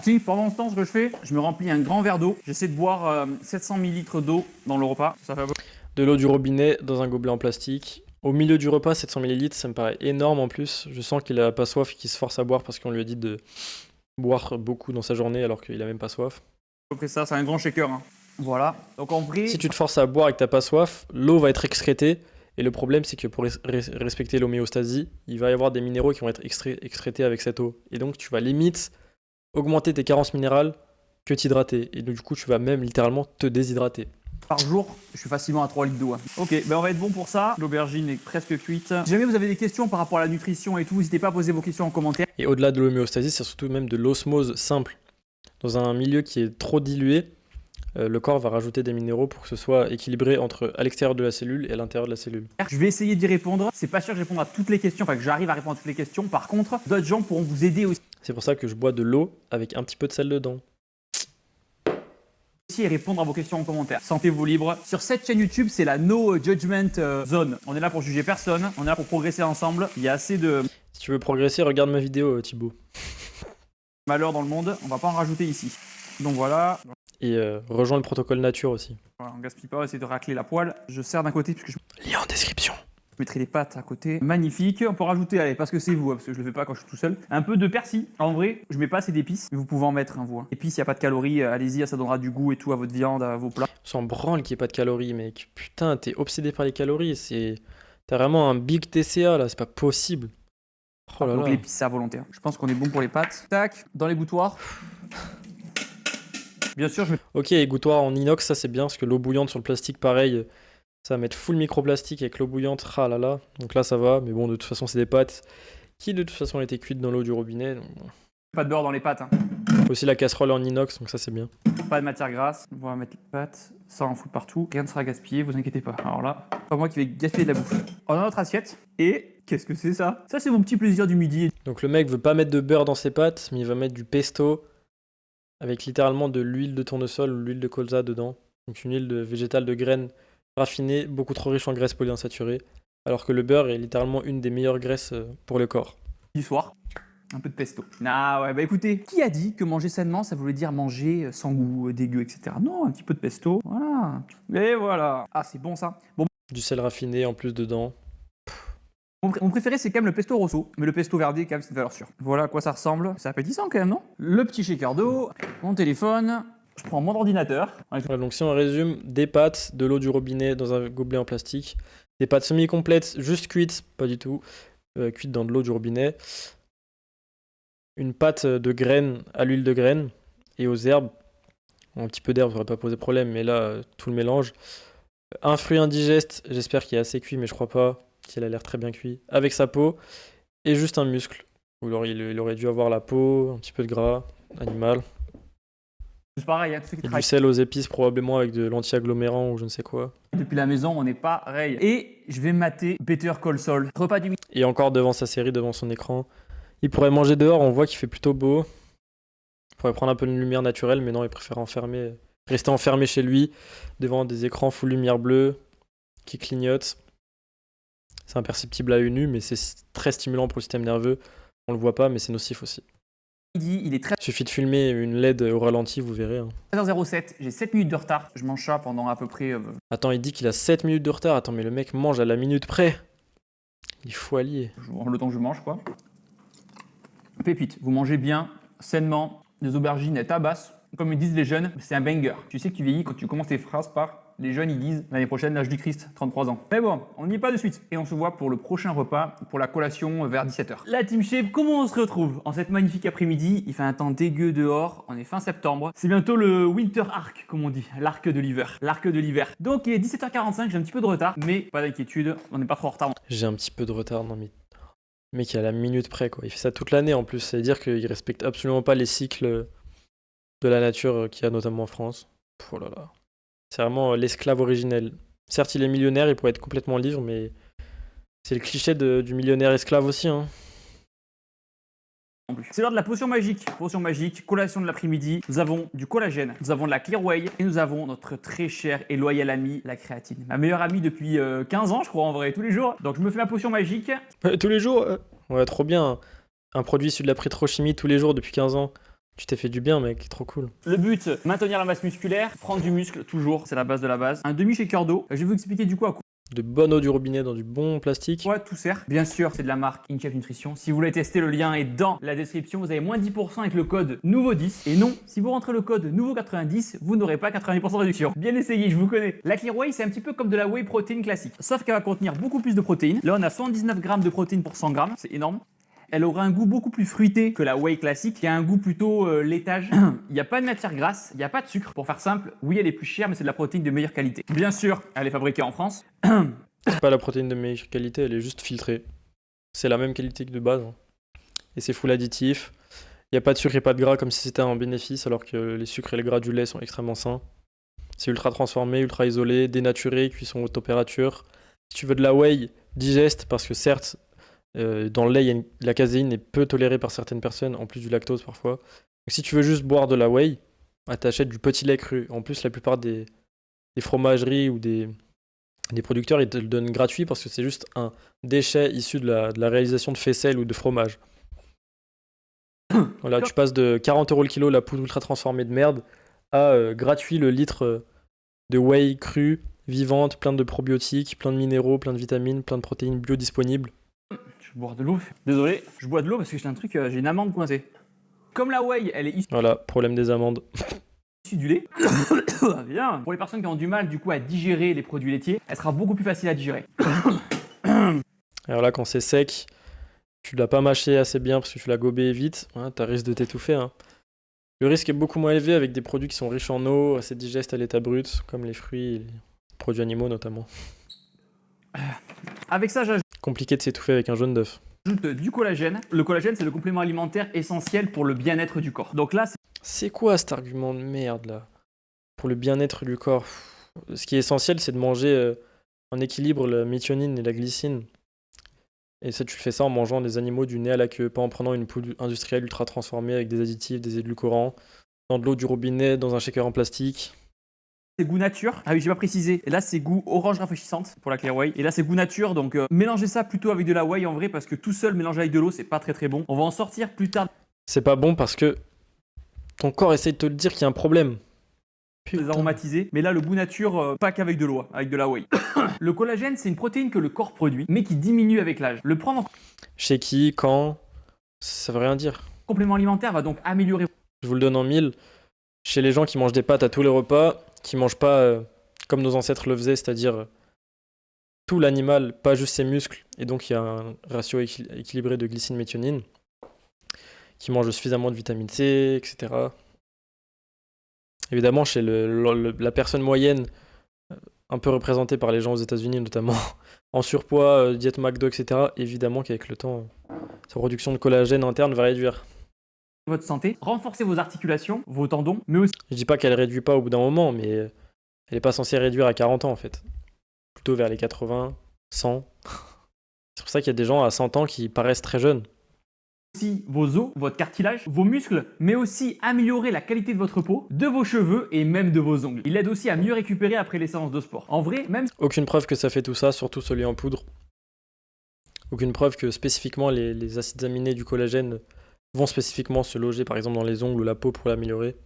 Si, pendant ce temps, ce que je fais, je me remplis un grand verre d'eau. J'essaie de boire 700 ml d'eau dans le repas. Ça fait un peu. De l'eau du robinet dans un gobelet en plastique. Au milieu du repas, 700 ml, ça me paraît énorme en plus. Je sens qu'il a pas soif et qu'il se force à boire parce qu'on lui a dit de boire beaucoup dans sa journée alors qu'il a même pas soif. Après ça, c'est un grand shaker. Hein. Voilà. Donc en vrai. Si tu te forces à boire et que t'as pas soif, l'eau va être excrétée. Et le problème, c'est que pour respecter l'homéostasie, il va y avoir des minéraux qui vont être excrétés avec cette eau. Et donc, tu vas limite augmenter tes carences minérales que t'hydrater. Et donc, du coup, tu vas même littéralement te déshydrater. Par jour, je suis facilement à 3 litres d'eau. Hein. Ok, ben on va être bon pour ça. L'aubergine est presque cuite. Si jamais vous avez des questions par rapport à la nutrition et tout, n'hésitez pas à poser vos questions en commentaire. Et au-delà de l'homéostasie, c'est surtout même de l'osmose simple. Dans un milieu qui est trop dilué, le corps va rajouter des minéraux pour que ce soit équilibré entre à l'extérieur de la cellule et à l'intérieur de la cellule. Je vais essayer d'y répondre. C'est pas sûr que je réponde à toutes les questions, enfin que j'arrive à répondre à toutes les questions. Par contre, d'autres gens pourront vous aider aussi C'est pour ça que je bois de l'eau avec un petit peu de sel dedans. et répondre à vos questions en commentaire. Sentez-vous libre. Sur cette chaîne YouTube, c'est la No Judgment Zone. On est là pour juger personne, on est là pour progresser ensemble. Il y a assez de Si tu veux progresser, regarde ma vidéo, Thibaut. malheur dans le monde, on va pas en rajouter ici. Donc voilà. Et rejoins le protocole nature aussi. Voilà, on gaspille pas, on va essayer de racler la poêle. Je sers d'un côté puisque je Lien en description. mettrai les pâtes à côté. Magnifique. On peut rajouter, allez, parce que c'est vous, hein, parce que je le fais pas quand je suis tout seul. Un peu de persil. En vrai, je mets pas assez d'épices, mais vous pouvez en mettre, hein, vous. Hein. Épices, il n'y a pas de calories, allez-y, ça donnera du goût et tout à votre viande, à vos plats. On s'en branle qu'il n'y ait pas de calories, mec. Putain, t'es obsédé par les calories. T'as vraiment un big TCA là, c'est pas possible. Oh là Donc là. l'épice, c'est à volonté. Hein. Je pense qu'on est bon pour les pâtes. Tac, dans les gouttoirs. Bien sûr, je mets Ok, égouttoir en inox, ça c'est bien, parce que l'eau bouillante sur le plastique, pareil, ça va mettre full microplastique avec l'eau bouillante, ah là là. Donc là ça va, mais bon, de toute façon c'est des pâtes qui de toute façon étaient cuites dans l'eau du robinet. Donc bon. pas de beurre dans les pâtes. Hein. Aussi la casserole en inox, donc ça c'est bien. Pas de matière grasse. On va mettre les pâtes, ça en fout partout. Rien ne sera gaspillé, vous inquiétez pas. Alors là, pas moi qui vais gaspiller de la bouffe. On a notre assiette. Et qu'est-ce que c'est ça? Ça, c'est mon petit plaisir du midi. Donc le mec veut pas mettre de beurre dans ses pâtes, mais il va mettre du pesto avec littéralement de l'huile de tournesol ou l'huile de colza dedans. Donc une huile végétale de graines raffinée, beaucoup trop riche en graisses polyinsaturées. Alors que le beurre est littéralement une des meilleures graisses pour le corps. Du soir, un peu de pesto. Ah ouais, bah écoutez, qui a dit que manger sainement, ça voulait dire manger sans goût, dégueu, etc. Non, un petit peu de pesto, voilà. Et voilà. Ah, c'est bon ça. Bon, Du sel raffiné en plus dedans. mon préféré, c'est quand même le pesto rosso. Mais le pesto verdé, quand même, c'est une valeur sûre. Voilà à quoi ça ressemble. C'est appétissant quand même, non? Le petit shaker d'eau, mon téléphone. Je prends mon ordinateur. Voilà, donc si on résume, des pâtes, de l'eau du robinet dans un gobelet en plastique, des pâtes semi-complètes, juste cuites, pas du tout, cuites dans de l'eau du robinet, une pâte de graines à l'huile de graines et aux herbes. Un petit peu d'herbe, ça aurait pas posé problème, mais là, tout le mélange. Un fruit indigeste, j'espère qu'il est assez cuit, mais je crois pas, qu'il a l'air très bien cuit, avec sa peau, et juste un muscle. Il aurait dû avoir la peau, un petit peu de gras animal, C'est pareil, hein, tous ceux qui et du travaillent sel aux épices probablement avec de l'anti-agglomérant ou je ne sais quoi. depuis la maison, on n'est pas pareil. Et je vais mater Better Call Saul. Repas du midi. Et encore devant sa série, devant son écran. Il pourrait manger dehors, on voit qu'il fait plutôt beau. Il pourrait prendre un peu de lumière naturelle, mais non, il préfère rester enfermé chez lui, devant des écrans full lumière bleue, qui clignotent. C'est imperceptible à l'œil nu, mais c'est très stimulant pour le système nerveux. On le voit pas, mais c'est nocif aussi. Il est Il suffit de filmer une LED au ralenti, vous verrez. 13h07, j'ai 7 minutes de retard. Je mange ça pendant à peu près. Attends, il dit qu'il a 7 minutes de retard. Attends, mais le mec mange à la minute près. Il faut allier. Le temps que je mange, quoi. Pépite, vous mangez bien, sainement, des aubergines à tabasse. Comme ils disent les jeunes, c'est un banger. Tu sais que tu vieillis quand tu commences tes phrases par les jeunes, ils disent l'année prochaine, l'âge du Christ, 33 ans. Mais bon, on n'y est pas de suite. Et on se voit pour le prochain repas, pour la collation vers 17h. La Team Shape, comment on se retrouve en cette magnifique après-midi? Il fait un temps dégueu dehors, on est fin septembre. C'est bientôt le Winter Arc, comme on dit, l'arc de l'hiver. L'arc de l'hiver. Donc il est 17h45, j'ai un petit peu de retard, mais pas d'inquiétude, on n'est pas trop en retard. J'ai un petit peu de retard, non mais... Le mec, il est à la minute près, quoi. Il fait ça toute l'année en plus. Ça veut dire qu'il respecte absolument pas les cycles de la nature qu'il y a notamment en France. Oh là là. C'est vraiment l'esclave originel. Certes, il est millionnaire, il pourrait être complètement libre, mais c'est le cliché du millionnaire esclave aussi, hein. C'est l'heure de la potion magique, collation de l'après-midi. Nous avons du collagène, nous avons de la Clearway et nous avons notre très cher et loyal ami, la créatine. Ma meilleure amie depuis 15 ans, je crois en vrai, tous les jours. Donc je me fais ma potion magique. Tous les jours Ouais, trop bien. Un produit issu de la pétrochimie tous les jours depuis 15 ans. Tu t'es fait du bien, mec, trop cool. Le but, maintenir la masse musculaire, prendre du muscle, toujours, c'est la base de la base. Un demi-shaker d'eau. Je vais vous expliquer du coup à quoi. De bonne eau du robinet dans du bon plastique. Ouais, tout sert. Bien sûr, c'est de la marque InShape Nutrition. Si vous voulez tester, le lien est dans la description. Vous avez moins 10% avec le code nouveau10. Et non, si vous rentrez le code nouveau90, vous n'aurez pas 90% de réduction. Bien essayé, je vous connais. La Clearway, c'est un petit peu comme de la whey protein classique. Sauf qu'elle va contenir beaucoup plus de protéines. Là, on a 79 grammes de protéines pour 100 grammes. C'est énorme. Elle aura un goût beaucoup plus fruité que la whey classique, qui a un goût plutôt laitage. Il n'y a pas de matière grasse, il n'y a pas de sucre. Pour faire simple, oui, elle est plus chère, mais c'est de la protéine de meilleure qualité. Bien sûr, elle est fabriquée en France. C'est pas la protéine de meilleure qualité, elle est juste filtrée. C'est la même qualité que de base, hein. Et c'est full additif. Il n'y a pas de sucre et pas de gras comme si c'était un bénéfice, alors que les sucres et les gras du lait sont extrêmement sains. C'est ultra transformé, ultra isolé, dénaturé, cuisson haute température. Si tu veux de la whey, digeste, parce que certes, dans le lait, la caséine est peu tolérée par certaines personnes, en plus du lactose parfois. Donc, si tu veux juste boire de la whey, t'achètes du petit lait cru. En plus, la plupart des fromageries ou des producteurs, ils te le donnent gratuit parce que c'est juste un déchet issu de la réalisation de faisselle ou de fromage. Voilà, tu passes de 40 € le kilo la poudre ultra transformée de merde à gratuit le litre de whey cru, vivante, plein de probiotiques, plein de minéraux, plein de vitamines, plein de protéines biodisponibles. Je vais boire de l'eau. Désolé, je bois de l'eau parce que j'ai un truc, j'ai une amande coincée. Comme la whey, elle est issue Voilà, problème des amandes. du lait. Bien. Pour les personnes qui ont du mal du coup à digérer les produits laitiers, elle sera beaucoup plus facile à digérer. Alors là, quand c'est sec, tu l'as pas mâché assez bien parce que tu l'as gobé vite, hein, t'as risque de t'étouffer, hein. Le risque est beaucoup moins élevé avec des produits qui sont riches en eau, assez digestes à l'état brut, comme les fruits et les produits animaux notamment. Avec ça, j'ajoute Compliqué de s'étouffer avec un jaune d'œuf. du collagène. Le collagène, c'est le complément alimentaire essentiel pour le bien-être du corps. Donc là, C'est quoi cet argument de merde là? Pour le bien-être du corps. Ce qui est essentiel, c'est de manger en équilibre la méthionine et la glycine. Et ça, tu fais ça en mangeant des animaux du nez à la queue, pas en prenant une poudre industrielle ultra transformée avec des additifs, des édulcorants, dans de l'eau du robinet, dans un shaker en plastique. c'est goût nature. Ah oui, j'ai pas précisé. Et là, c'est goût orange rafraîchissante pour la Clearway. Et là, c'est goût nature. Donc, mélangez ça plutôt avec de la whey en vrai, parce que tout seul, mélanger avec de l'eau, c'est pas très très bon. On va en sortir plus tard. C'est pas bon parce que ton corps essaye de te le dire qu'il y a un problème. Les Putain. aromatisés. Mais là, le goût nature, pas qu'avec de l'eau, avec de la whey. Le collagène, c'est une protéine que le corps produit, mais qui diminue avec l'âge. Le prendre en Chez qui, quand, ça veut rien dire. complément alimentaire va donc améliorer Je vous le donne en 1000. chez les gens qui mangent des pâtes à tous les repas, qui mangent pas comme nos ancêtres le faisaient, c'est-à-dire tout l'animal, pas juste ses muscles, et donc il y a un ratio équilibré de glycine-méthionine, qui mangent suffisamment de vitamine C, etc. Évidemment, chez la personne moyenne, un peu représentée par les gens aux États-Unis notamment, en surpoids, diète McDo, etc., évidemment qu'avec le temps, sa production de collagène interne va réduire. Votre santé, renforcez vos articulations, vos tendons, mais aussi Je dis pas qu'elle réduit pas au bout d'un moment, mais elle est pas censée réduire à 40 ans en fait. Plutôt vers les 80, 100. C'est pour ça qu'il y a des gens à 100 ans qui paraissent très jeunes. vos os, votre cartilage, vos muscles, mais aussi améliorer la qualité de votre peau, de vos cheveux et même de vos ongles. Il aide aussi à mieux récupérer après les séances de sport. En vrai, même Aucune preuve que ça fait tout ça, surtout celui en poudre. Aucune preuve que spécifiquement les acides aminés du collagène vont spécifiquement se loger par exemple dans les ongles ou la peau pour l'améliorer.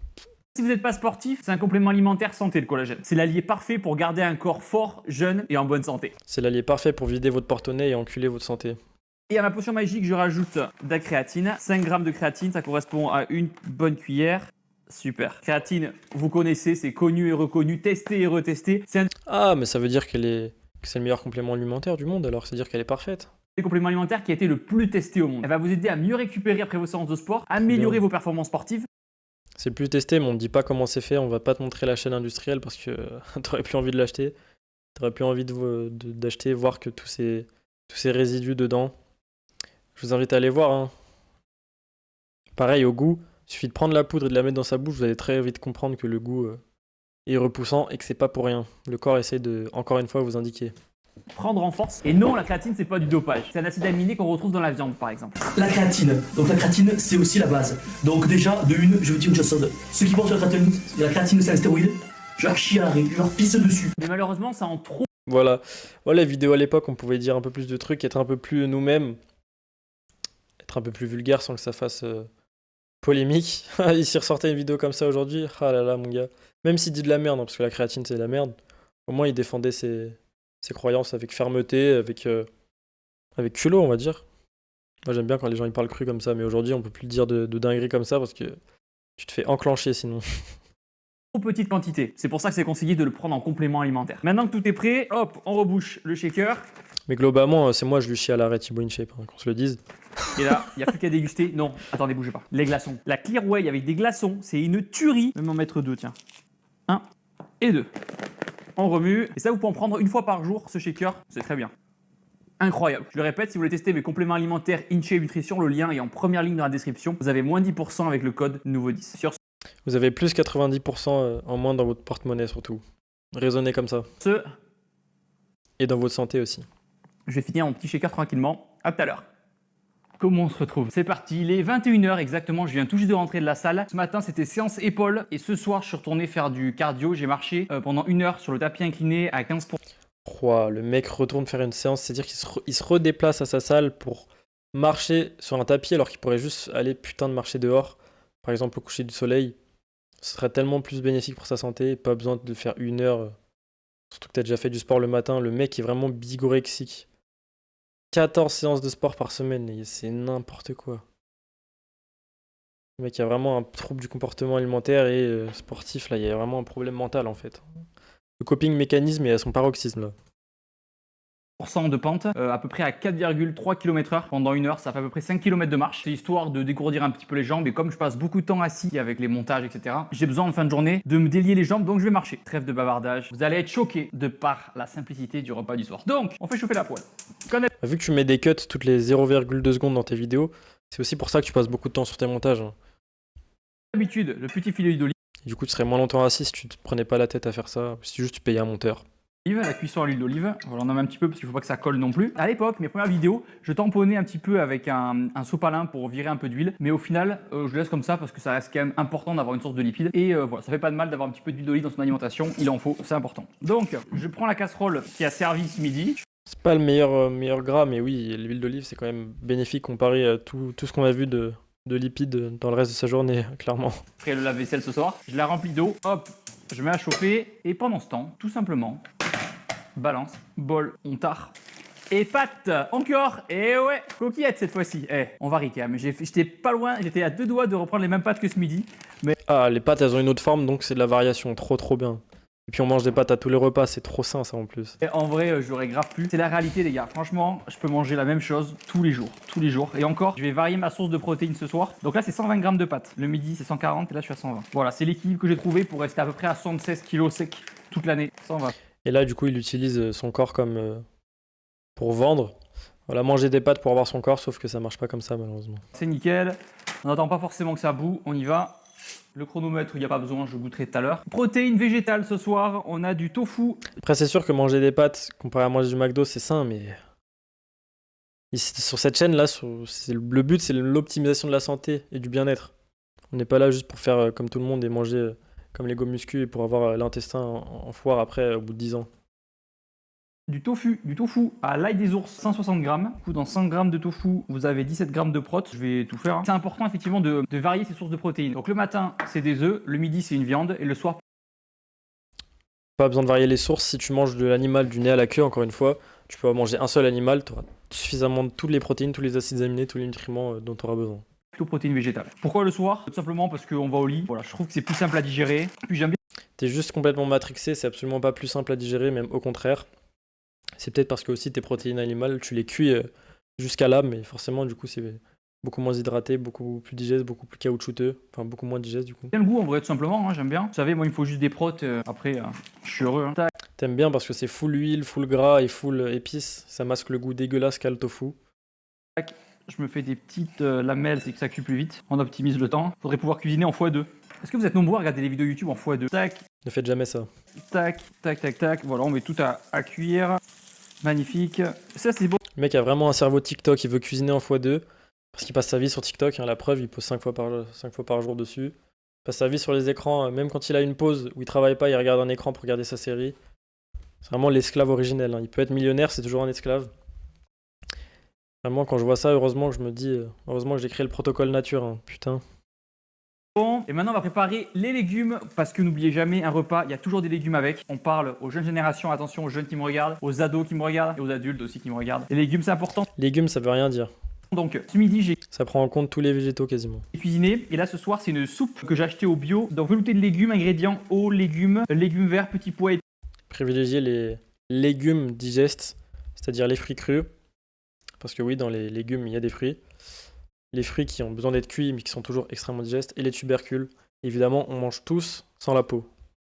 si vous n'êtes pas sportif, c'est un complément alimentaire santé le collagène. C'est l'allié parfait pour garder un corps fort, jeune et en bonne santé. C'est l'allié parfait pour vider votre porte-monnaie et enculer votre santé. Et à ma potion magique, je rajoute de la créatine. 5 grammes de créatine, ça correspond à une bonne cuillère. Super. Créatine, vous connaissez, c'est connu et reconnu, testé et retesté. C'est un Ah, mais ça veut dire que c'est le meilleur complément alimentaire du monde alors, c'est-à-dire qu'elle est parfaite. des compléments alimentaires qui a été le plus testé au monde. Elle va vous aider à mieux récupérer après vos séances de sport, améliorer vos performances sportives. C'est le plus testé, mais on ne dit pas comment c'est fait, on va pas te montrer la chaîne industrielle parce que t'aurais plus envie de l'acheter. T'aurais plus envie d'acheter, voir que tous ces résidus dedans. Je vous invite à aller voir. Hein. Pareil, au goût, il suffit de prendre la poudre et de la mettre dans sa bouche, vous allez très vite comprendre que le goût est repoussant et que c'est pas pour rien. Le corps essaie de, encore une fois, vous indiquer. Prendre en force. Et non, la créatine, c'est pas du dopage. C'est un acide aminé qu'on retrouve dans la viande, par exemple. La créatine. Donc la créatine, c'est aussi la base. Donc déjà, de une, je vous dis une chose. Ceux qui pensent que la créatine, c'est un stéroïde, je leur chie à l'arrêt, je leur pisse dessus. Mais malheureusement, ça en trop. Voilà. Voilà, les vidéos à l'époque, on pouvait dire un peu plus de trucs, être un peu plus nous-mêmes, être un peu plus vulgaire sans que ça fasse polémique. Ici ressortait une vidéo comme ça aujourd'hui, ah là là, mon gars. Même s'il dit de la merde, hein, parce que la créatine, c'est de la merde, au moins il défendait ses croyances avec fermeté, avec culot, on va dire. Moi, j'aime bien quand les gens ils parlent cru comme ça, mais aujourd'hui, on peut plus le dire de dinguerie comme ça parce que tu te fais enclencher sinon. Petite quantité. C'est pour ça que c'est conseillé de le prendre en complément alimentaire. Maintenant que tout est prêt, hop, on rebouche le shaker. Mais globalement, c'est moi, je lui chie à l'arrêt Thibaut InShape, hein, qu'on se le dise. Et là, il n'y a plus qu'à déguster. Non, attendez, bougez pas. Les glaçons. La Clear Whey avec des glaçons, c'est une tuerie. Je vais m'en mettre 2, tiens. 1 et 2. On remue. Et ça, vous pouvez en prendre une fois par jour, ce shaker. C'est très bien. Incroyable. Je le répète, si vous voulez tester mes compléments alimentaires InShape Nutrition, le lien est en première ligne dans la description. Vous avez moins 10% avec le code nouveau10. Sur Vous avez plus 90% en moins dans votre porte-monnaie surtout. Raisonnez comme ça. ce, Et dans votre santé aussi. je vais finir mon petit shaker tranquillement. À tout à l'heure. Comment on se retrouve? C'est parti, il est 21h exactement, je viens tout juste de rentrer de la salle. Ce matin, c'était séance épaules et ce soir, je suis retourné faire du cardio. J'ai marché pendant 1 heure sur le tapis incliné à 15%. Le mec retourne faire une séance, c'est-à-dire qu'il se redéplace à sa salle pour marcher sur un tapis alors qu'il pourrait juste aller putain de marcher dehors. Par exemple au coucher du soleil. Ce serait tellement plus bénéfique pour sa santé, pas besoin de faire 1 heure. Surtout que t'as déjà fait du sport le matin, le mec est vraiment bigorexique. 14 séances de sport par semaine, c'est n'importe quoi. Le mec a vraiment un trouble du comportement alimentaire et sportif, là, il y a vraiment un problème mental en fait. Le coping mécanisme est à son paroxysme là. De pente, à peu près à 4,3 km/h pendant 1 heure, ça fait à peu près 5 km de marche. C'est histoire de dégourdir un petit peu les jambes et comme je passe beaucoup de temps assis avec les montages, etc., j'ai besoin en fin de journée de me délier les jambes, donc je vais marcher. Trêve de bavardage, vous allez être choqués de par la simplicité du repas du soir. Donc, on fait chauffer la poêle. Vu que tu mets des cuts toutes les 0,2 secondes dans tes vidéos, c'est aussi pour ça que tu passes beaucoup de temps sur tes montages. Hein. D'habitude, le petit filet d'huile d'olive, Du coup, tu serais moins longtemps assis si tu te prenais pas la tête à faire ça, si juste tu payais un monteur. la cuisson à l'huile d'olive, voilà, on en met un petit peu parce qu'il faut pas que ça colle non plus. À l'époque, mes premières vidéos, je tamponnais un petit peu avec un sopalin pour virer un peu d'huile, mais au final, je le laisse comme ça parce que ça reste quand même important d'avoir une source de lipides. Et voilà, ça fait pas de mal d'avoir un petit peu d'huile d'olive dans son alimentation, il en faut, c'est important. Donc, je prends la casserole qui a servi ce midi. C'est pas le meilleur gras, mais oui, l'huile d'olive c'est quand même bénéfique comparé à tout ce qu'on a vu de lipides dans le reste de sa journée, clairement. Après le lave-vaisselle ce soir, je la remplis d'eau, hop, je mets à chauffer et pendant ce temps, tout simplement, balance, bol, on tare. Et pâtes, encore. Et ouais, coquillettes cette fois-ci. On varie quand même. J'étais pas loin, j'étais à 2 doigts de reprendre les mêmes pâtes que ce midi. Ah, les pâtes, elles ont une autre forme, donc c'est de la variation. Trop bien. Et puis on mange des pâtes à tous les repas, c'est trop sain ça en plus. Et en vrai, j'aurais grave plu. C'est la réalité, les gars. Franchement, je peux manger la même chose tous les jours. Et encore, je vais varier ma source de protéines ce soir. Donc là, c'est 120 grammes de pâtes. Le midi, c'est 140 et là, je suis à 120. Voilà, c'est l'équilibre que j'ai trouvé pour rester à peu près à 76 kilos sec toute l'année. 120. Et là, du coup, il utilise son corps comme pour vendre. Voilà, manger des pâtes pour avoir son corps, sauf que ça marche pas comme ça malheureusement. C'est nickel. On n'attend pas forcément que ça boue. On y va. Le chronomètre, il n'y a pas besoin, je goûterai tout à l'heure. Protéines végétales ce soir, on a du tofu. Après, c'est sûr que manger des pâtes comparé à manger du McDo, c'est sain, mais ici, sur cette chaîne-là, le but, c'est l'optimisation de la santé et du bien-être. On n'est pas là juste pour faire comme tout le monde et manger comme les go muscu et pour avoir l'intestin en foire après, au bout de 10 ans. Du tofu à l'ail des ours, 160 grammes. Du coup, dans 100 grammes de tofu, vous avez 17 grammes de prot. Je vais tout faire. C'est important effectivement de varier ses sources de protéines. Donc le matin, c'est des œufs, le midi, c'est une viande et le soir. Pas besoin de varier les sources. Si tu manges de l'animal du nez à la queue, encore une fois, tu peux manger un seul animal, tu auras suffisamment de toutes les protéines, tous les acides aminés, tous les nutriments dont tu auras besoin. Plutôt protéines végétales. Pourquoi le soir? Tout simplement parce qu'on va au lit. Voilà, je trouve que c'est plus simple à digérer. Puis j'aime bien. T'es juste complètement matrixé, c'est absolument pas plus simple à digérer, même au contraire. C'est peut-être parce que aussi tes protéines animales, tu les cuis jusqu'à l'âme, mais forcément, du coup, c'est beaucoup moins hydraté, beaucoup plus digeste, beaucoup plus caoutchouteux, enfin beaucoup moins digeste du coup. Bien le goût en vrai, tout simplement, hein, j'aime bien. Vous savez, moi, il me faut juste des protes. Après, je suis heureux. Hein. Tac. T'aimes bien parce que c'est full huile, full gras et full épices, ça masque le goût dégueulasse qu'a le tofu. Tac. Je me fais des petites lamelles, c'est que ça cuit plus vite. On optimise le temps. Faudrait pouvoir cuisiner en x2. Est-ce que vous êtes nombreux à regarder les vidéos YouTube en x2? Tac, Ne faites jamais ça. tac, tac, tac, tac. Voilà, on met tout à cuire. Magnifique. Ça, c'est bon. Le mec a vraiment un cerveau TikTok, il veut cuisiner en x2, parce qu'il passe sa vie sur TikTok, hein, la preuve, il pose 5 fois par jour dessus. Il passe sa vie sur les écrans, même quand il a une pause où il travaille pas, il regarde un écran pour regarder sa série. C'est vraiment l'esclave originel, hein. Il peut être millionnaire, c'est toujours un esclave. Vraiment, quand je vois ça, heureusement que je me dis, heureusement que j'ai créé le protocole nature, hein. Putain. Bon, et maintenant on va préparer les légumes parce que n'oubliez jamais un repas, il y a toujours des légumes avec. On parle aux jeunes générations, attention aux jeunes qui me regardent, aux ados qui me regardent et aux adultes aussi qui me regardent. Les légumes c'est important. Légumes, ça veut rien dire. Donc ce midi j'ai Ça prend en compte tous les végétaux quasiment. cuisiné et là ce soir c'est une soupe que j'ai achetée au bio. Donc velouté de légumes, ingrédients eau, légumes verts, petits pois et Privilégier les légumes digestes, c'est-à-dire les fruits crus. Parce que oui, dans les légumes, il y a des fruits. Les fruits qui ont besoin d'être cuits mais qui sont toujours extrêmement digestes. Et les tubercules. Évidemment, on mange tous sans la peau.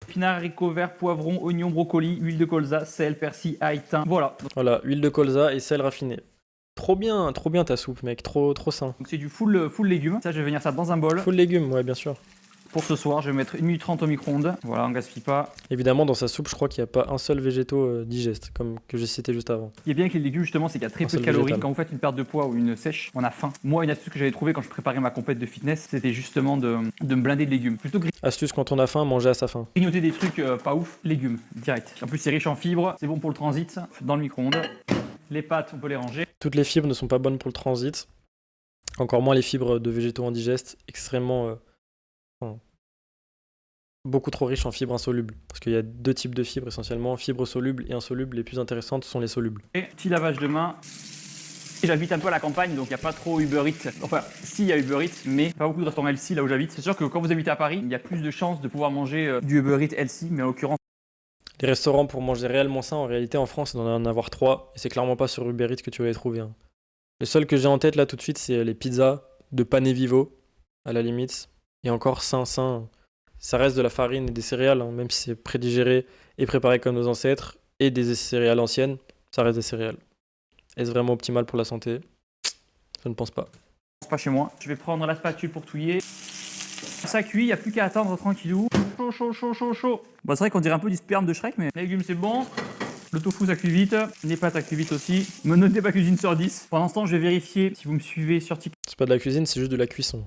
épinards, haricots verts, poivrons, oignons, brocolis, huile de colza, sel, persil, ail, thym. Voilà. Voilà, huile de colza et sel raffiné. Trop bien ta soupe, mec. Trop sain. Donc c'est du full légumes. Ça je vais venir ça dans un bol. Full légumes, ouais, bien sûr. Pour ce soir, je vais mettre 1 minute 30 au micro-ondes. Voilà, on gaspille pas. Évidemment, dans sa soupe, je crois qu'il n'y a pas un seul végétaux digeste, comme que j'ai cité juste avant. Ce qui est bien avec les légumes, justement, c'est qu'il y a très peu seul de calories. végétal. Quand vous faites une perte de poids ou une sèche, on a faim. Moi, une astuce que j'avais trouvée quand je préparais ma compète de fitness, c'était justement de me blinder de légumes. Plutôt que Astuce quand on a faim, manger à sa faim. grignoter des trucs pas ouf, légumes, direct. En plus, c'est riche en fibres, c'est bon pour le transit, dans le micro-ondes. Les pâtes, on peut les ranger. Toutes les fibres ne sont pas bonnes pour le transit. Encore moins les fibres de végétaux indigestes, extrêmement... beaucoup trop riches en fibres insolubles. Parce qu'il y a 2 types de fibres essentiellement, fibres solubles et insolubles. Les plus intéressantes sont les solubles. Et petit lavage de main. Et j'habite un peu à la campagne, donc il n'y a pas trop Uber Eats. Enfin, si, il y a Uber Eats, mais pas beaucoup de restaurants healthy là où j'habite. C'est sûr que quand vous habitez à Paris, il y a plus de chances de pouvoir manger du Uber Eats healthy, mais en l'occurrence, Les restaurants pour manger réellement sain, en réalité en France, il doit en avoir 3. Et c'est clairement pas sur Uber Eats que tu vas les trouver, hein. Le seul que j'ai en tête là tout de suite, c'est les pizzas de Pane Vivo, à la limite. Et encore sain. Ça reste de la farine et des céréales, hein, même si c'est prédigéré et préparé comme nos ancêtres, et des céréales anciennes, ça reste des céréales. Est-ce vraiment optimal pour la santé? Je ne pense pas. c'est pas chez moi. Je vais prendre la spatule pour touiller. Ça cuit, il n'y a plus qu'à attendre tranquillou. Chaud. Bon, c'est vrai qu'on dirait un peu du sperme de Shrek, mais les légumes c'est bon. Le tofu ça cuit vite, les pâtes ça cuit vite aussi. Me notez pas cuisine sur 10. Pendant ce temps, je vais vérifier si vous me suivez sur C'est pas de la cuisine, c'est juste de la cuisson.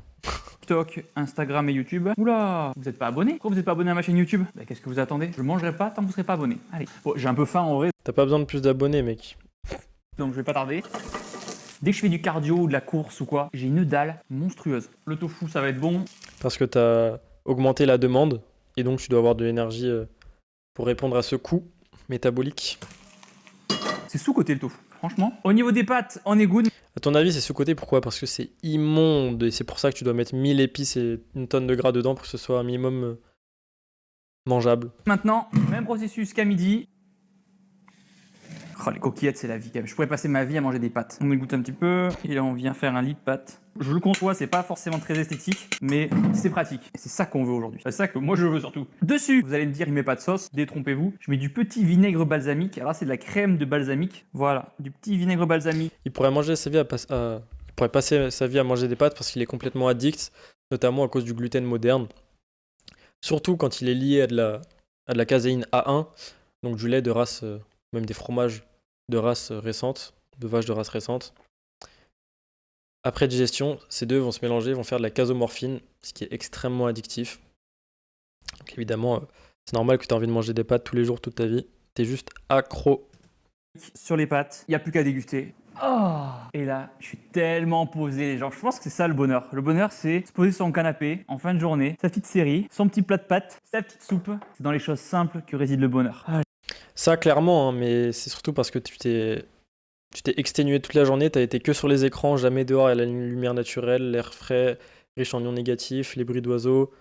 TikTok, Instagram et YouTube. Oula, vous n'êtes pas abonné? Pourquoi vous n'êtes pas abonné à ma chaîne YouTube? Bah, qu'est-ce que vous attendez? Je mangerai pas tant que vous serez pas abonné. Allez. Bon, j'ai un peu faim en vrai, T'as pas besoin de plus d'abonnés, mec. donc je vais pas tarder. Dès que je fais du cardio ou de la course ou quoi, j'ai une dalle monstrueuse. Le tofu, ça va être bon. Parce que t'as augmenté la demande, et donc tu dois avoir de l'énergie pour répondre à ce coût métabolique. C'est sous-côté le tofu. franchement. Au niveau des pâtes, on est good. À ton avis, c'est sous-coté, pourquoi? Parce que c'est immonde et c'est pour ça que tu dois mettre 1000 épices et une tonne de gras dedans pour que ce soit un minimum mangeable. Maintenant, même processus qu'à midi. Oh, les coquillettes, c'est la vie quand même. Je pourrais passer ma vie à manger des pâtes. On me goûte un petit peu et là on vient faire un lit de pâtes. Je le conçois, c'est pas forcément très esthétique, mais c'est pratique. Et c'est ça qu'on veut aujourd'hui. C'est ça que moi je veux surtout. Dessus, vous allez me dire, il met pas de sauce, détrompez-vous. Je mets du petit vinaigre balsamique. Alors là, c'est de la crème de balsamique. Voilà, du petit vinaigre balsamique. Il pourrait manger sa vie il pourrait passer sa vie à manger des pâtes parce qu'il est complètement addict, notamment à cause du gluten moderne. Surtout quand il est lié à de la caséine A1, donc du lait de race, même des fromages de race récente, de vaches de race récente. Après digestion, ces deux vont se mélanger, vont faire de la casomorphine, ce qui est extrêmement addictif. Donc évidemment, c'est normal que tu aies envie de manger des pâtes tous les jours, toute ta vie. T'es juste accro. Sur les pâtes, il n'y a plus qu'à déguster. Oh, et là, je suis tellement posé, les gens. Je pense que c'est ça le bonheur. Le bonheur, c'est se poser sur son canapé en fin de journée, sa petite série, son petit plat de pâtes, sa petite soupe. C'est dans les choses simples que réside le bonheur. Ça, clairement, hein, mais c'est surtout parce que tu t'es exténué toute la journée, t'as été que sur les écrans, jamais dehors à la lumière naturelle, l'air frais, riche en ions négatifs, les bruits d'oiseaux.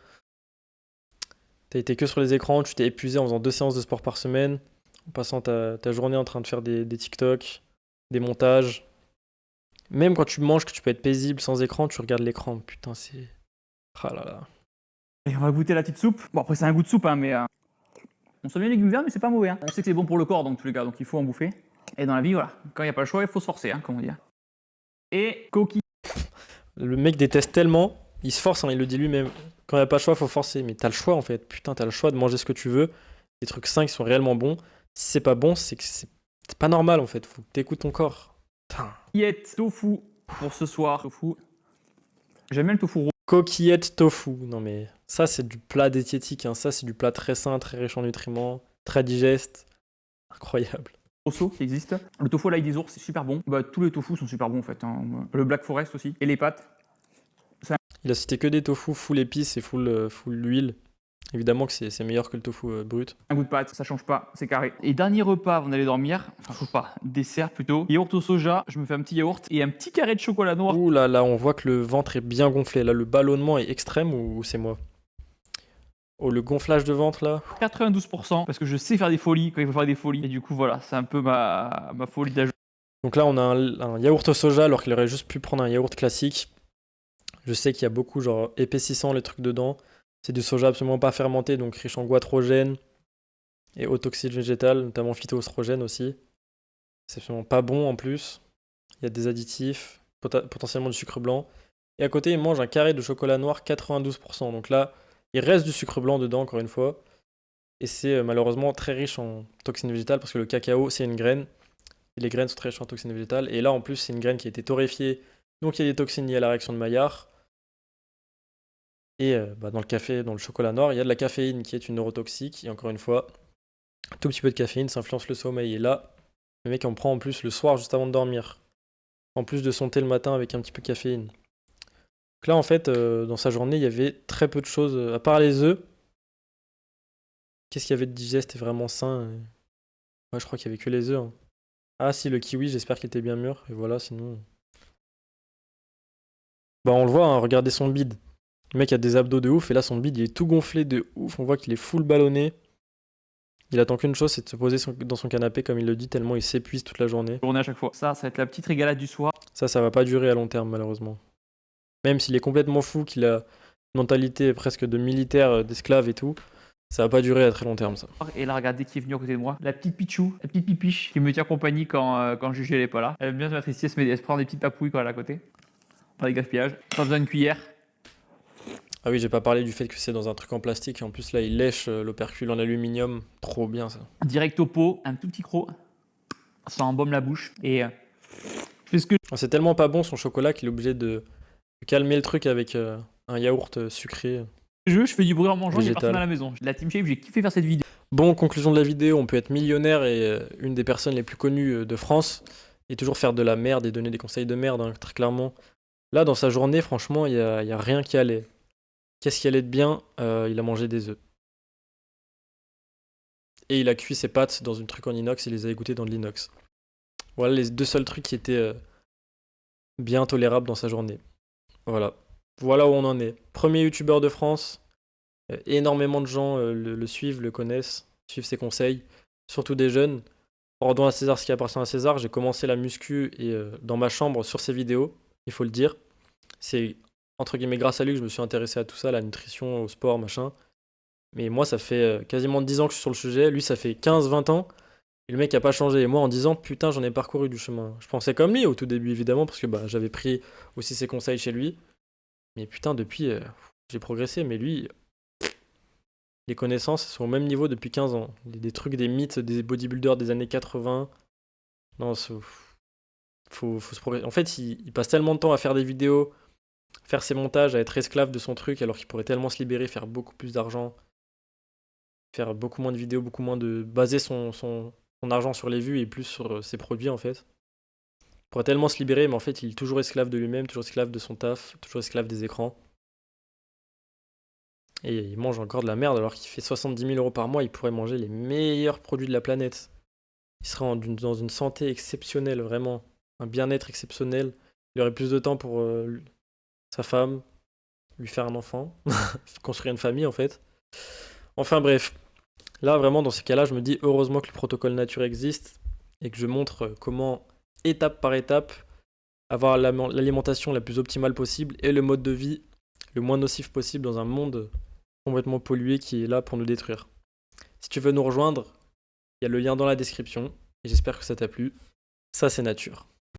T'as été que sur les écrans, tu t'es épuisé en faisant 2 séances de sport par semaine, en passant ta journée en train de faire des TikTok, des montages. Même quand tu manges, que tu peux être paisible sans écran, tu regardes l'écran. Putain, c'est... Ah là là. Et on va goûter la petite soupe. Bon, après, c'est un goût de soupe, hein, mais on sent bien les légumes verts, mais c'est pas mauvais. Hein. On sait que c'est bon pour le corps, donc tous les gars, donc il faut en bouffer. Et dans la vie, voilà, quand il n'y a pas le choix, il faut se forcer, hein, comme on dit. Et coquille. Le mec déteste tellement, il se force, hein, il le dit lui-même. Quand il n'y a pas le choix, il faut forcer. Mais t'as le choix en fait. Putain, t'as le choix de manger ce que tu veux. Les trucs sains qui sont réellement bons. Si c'est pas bon, c'est que c'est pas normal en fait. Faut que t'écoutes ton corps. Putain. Coquillette tofu pour ce soir. Tofu. J'aime bien le tofu rose. Coquillette tofu. Non mais ça c'est du plat diététique. Hein. Ça c'est du plat très sain, très riche en nutriments, très digeste. Incroyable. Rosso qui existe. Le tofu à l'ail des ours, c'est super bon. Bah, tous les tofus sont super bons en fait. Hein. Le Black Forest aussi. Et les pâtes. Il a cité que des tofu full épices et full huile. Évidemment que c'est meilleur que le tofu brut. Un goût de pâte, ça change pas, c'est carré. Et dernier repas avant d'aller dormir, enfin repas, dessert plutôt. Yaourt au soja, je me fais un petit yaourt et un petit carré de chocolat noir. Ouh là là, on voit que le ventre est bien gonflé. Là, le ballonnement est extrême ou c'est moi? Oh, le gonflage de ventre là. 92%, parce que je sais faire des folies quand il faut faire des folies. Et du coup, voilà, c'est un peu ma folie de la journée. Donc là, on a un yaourt au soja alors qu'il aurait juste pu prendre un yaourt classique. Je sais qu'il y a beaucoup, genre, épaississant les trucs dedans. C'est du soja absolument pas fermenté, donc riche en goitrogène et haut toxiques végétales, notamment phytoestrogène aussi. C'est absolument pas bon en plus. Il y a des additifs, potentiellement du sucre blanc. Et à côté, il mange un carré de chocolat noir 92%. Donc là, il reste du sucre blanc dedans, encore une fois. Et c'est malheureusement très riche en toxines végétales parce que le cacao, c'est une graine. Et les graines sont très riches en toxines végétales. Et là, en plus, c'est une graine qui a été torréfiée. Donc il y a des toxines liées à la réaction de Maillard. Et dans le café, dans le chocolat noir, il y a de la caféine qui est une neurotoxique. Et encore une fois, un tout petit peu de caféine, ça influence le sommeil. Et là, le mec en prend en plus le soir juste avant de dormir. En plus de son thé le matin avec un petit peu de caféine. Donc là, en fait, dans sa journée, il y avait très peu de choses. À part les œufs, qu'est-ce qu'il y avait de digeste et vraiment sain? Ouais, je crois qu'il y avait que les œufs. Hein. Ah si, le kiwi, j'espère qu'il était bien mûr. Et voilà, sinon... Bah on le voit, hein, regardez son bide. Le mec a des abdos de ouf, et là son bide il est tout gonflé de ouf. On voit qu'il est full ballonné. Il attend qu'une chose, c'est de se poser dans son canapé, comme il le dit, tellement il s'épuise toute la journée. Journée à chaque fois. Ça va être la petite régalade du soir. Ça va pas durer à long terme, malheureusement. Même s'il est complètement fou, qu'il a une mentalité presque de militaire, d'esclave et tout, ça va pas durer à très long terme, ça. Et là, regardez qui est venu à côté de moi. La petite Pichou, la petite Pipiche, qui me tient compagnie quand Juju elle est pas là. Elle aime bien se mettre ici, elle se prend des petites papouilles quand elle est à côté. Pas de gaspillage. Pas besoin de cuillère. Ah oui, j'ai pas parlé du fait que c'est dans un truc en plastique. En plus, là, il lèche l'opercule en aluminium. Trop bien, ça. Direct au pot, un tout petit croc. Ça embaume la bouche. Et je fais ce que C'est tellement pas bon son chocolat qu'il est obligé de calmer le truc avec un yaourt sucré. je fais du bruit en mangeant, il y a Végétal. personne à la maison. La Team Shape, j'ai kiffé faire cette vidéo. Bon, conclusion de la vidéo, on peut être millionnaire et une des personnes les plus connues de France et toujours faire de la merde et donner des conseils de merde, hein, très clairement. Là, dans sa journée, franchement, il y a rien qui allait. Qu'est-ce qui allait de bien? Il a mangé des œufs. Et il a cuit ses pâtes dans un truc en inox et les a égouttées dans de l'inox. Voilà les 2 seuls trucs qui étaient bien tolérables dans sa journée. Voilà. Voilà où on en est. Premier youtubeur de France. Énormément de gens le suivent, le connaissent, suivent ses conseils, surtout des jeunes. Rendons à César ce qui appartient à César. J'ai commencé la muscu et dans ma chambre sur ses vidéos, il faut le dire. C'est entre guillemets grâce à lui que je me suis intéressé à tout ça, la nutrition, au sport, machin. Mais moi, ça fait quasiment 10 ans que je suis sur le sujet. Lui, ça fait 15-20 ans. Et le mec a pas changé. Et moi, en 10 ans, putain, j'en ai parcouru du chemin. Je pensais comme lui au tout début, évidemment, parce que bah, j'avais pris aussi ses conseils chez lui. Mais putain, depuis, j'ai progressé. Mais lui, les connaissances sont au même niveau depuis 15 ans. Des trucs, des mythes, des bodybuilders des années 80. Non, faut se progresser. En fait, il passe tellement de temps à faire des vidéos, faire ses montages, à être esclave de son truc, alors qu'il pourrait tellement se libérer, faire beaucoup plus d'argent, faire beaucoup moins de vidéos, beaucoup moins de. Baser son argent sur les vues et plus sur ses produits, en fait. Il pourrait tellement se libérer, mais en fait, il est toujours esclave de lui-même, toujours esclave de son taf, toujours esclave des écrans. Et il mange encore de la merde alors qu'il fait 70 000 euros par mois, il pourrait manger les meilleurs produits de la planète. Il serait dans une santé exceptionnelle, vraiment. Un bien-être exceptionnel. Il aurait plus de temps pour sa femme, lui faire un enfant, construire une famille en fait. Enfin bref, là vraiment dans ces cas-là, je me dis heureusement que le protocole nature existe et que je montre comment, étape par étape, avoir l'alimentation la plus optimale possible et le mode de vie le moins nocif possible dans un monde complètement pollué qui est là pour nous détruire. Si tu veux nous rejoindre, il y a le lien dans la description et j'espère que ça t'a plu. Ça, c'est nature.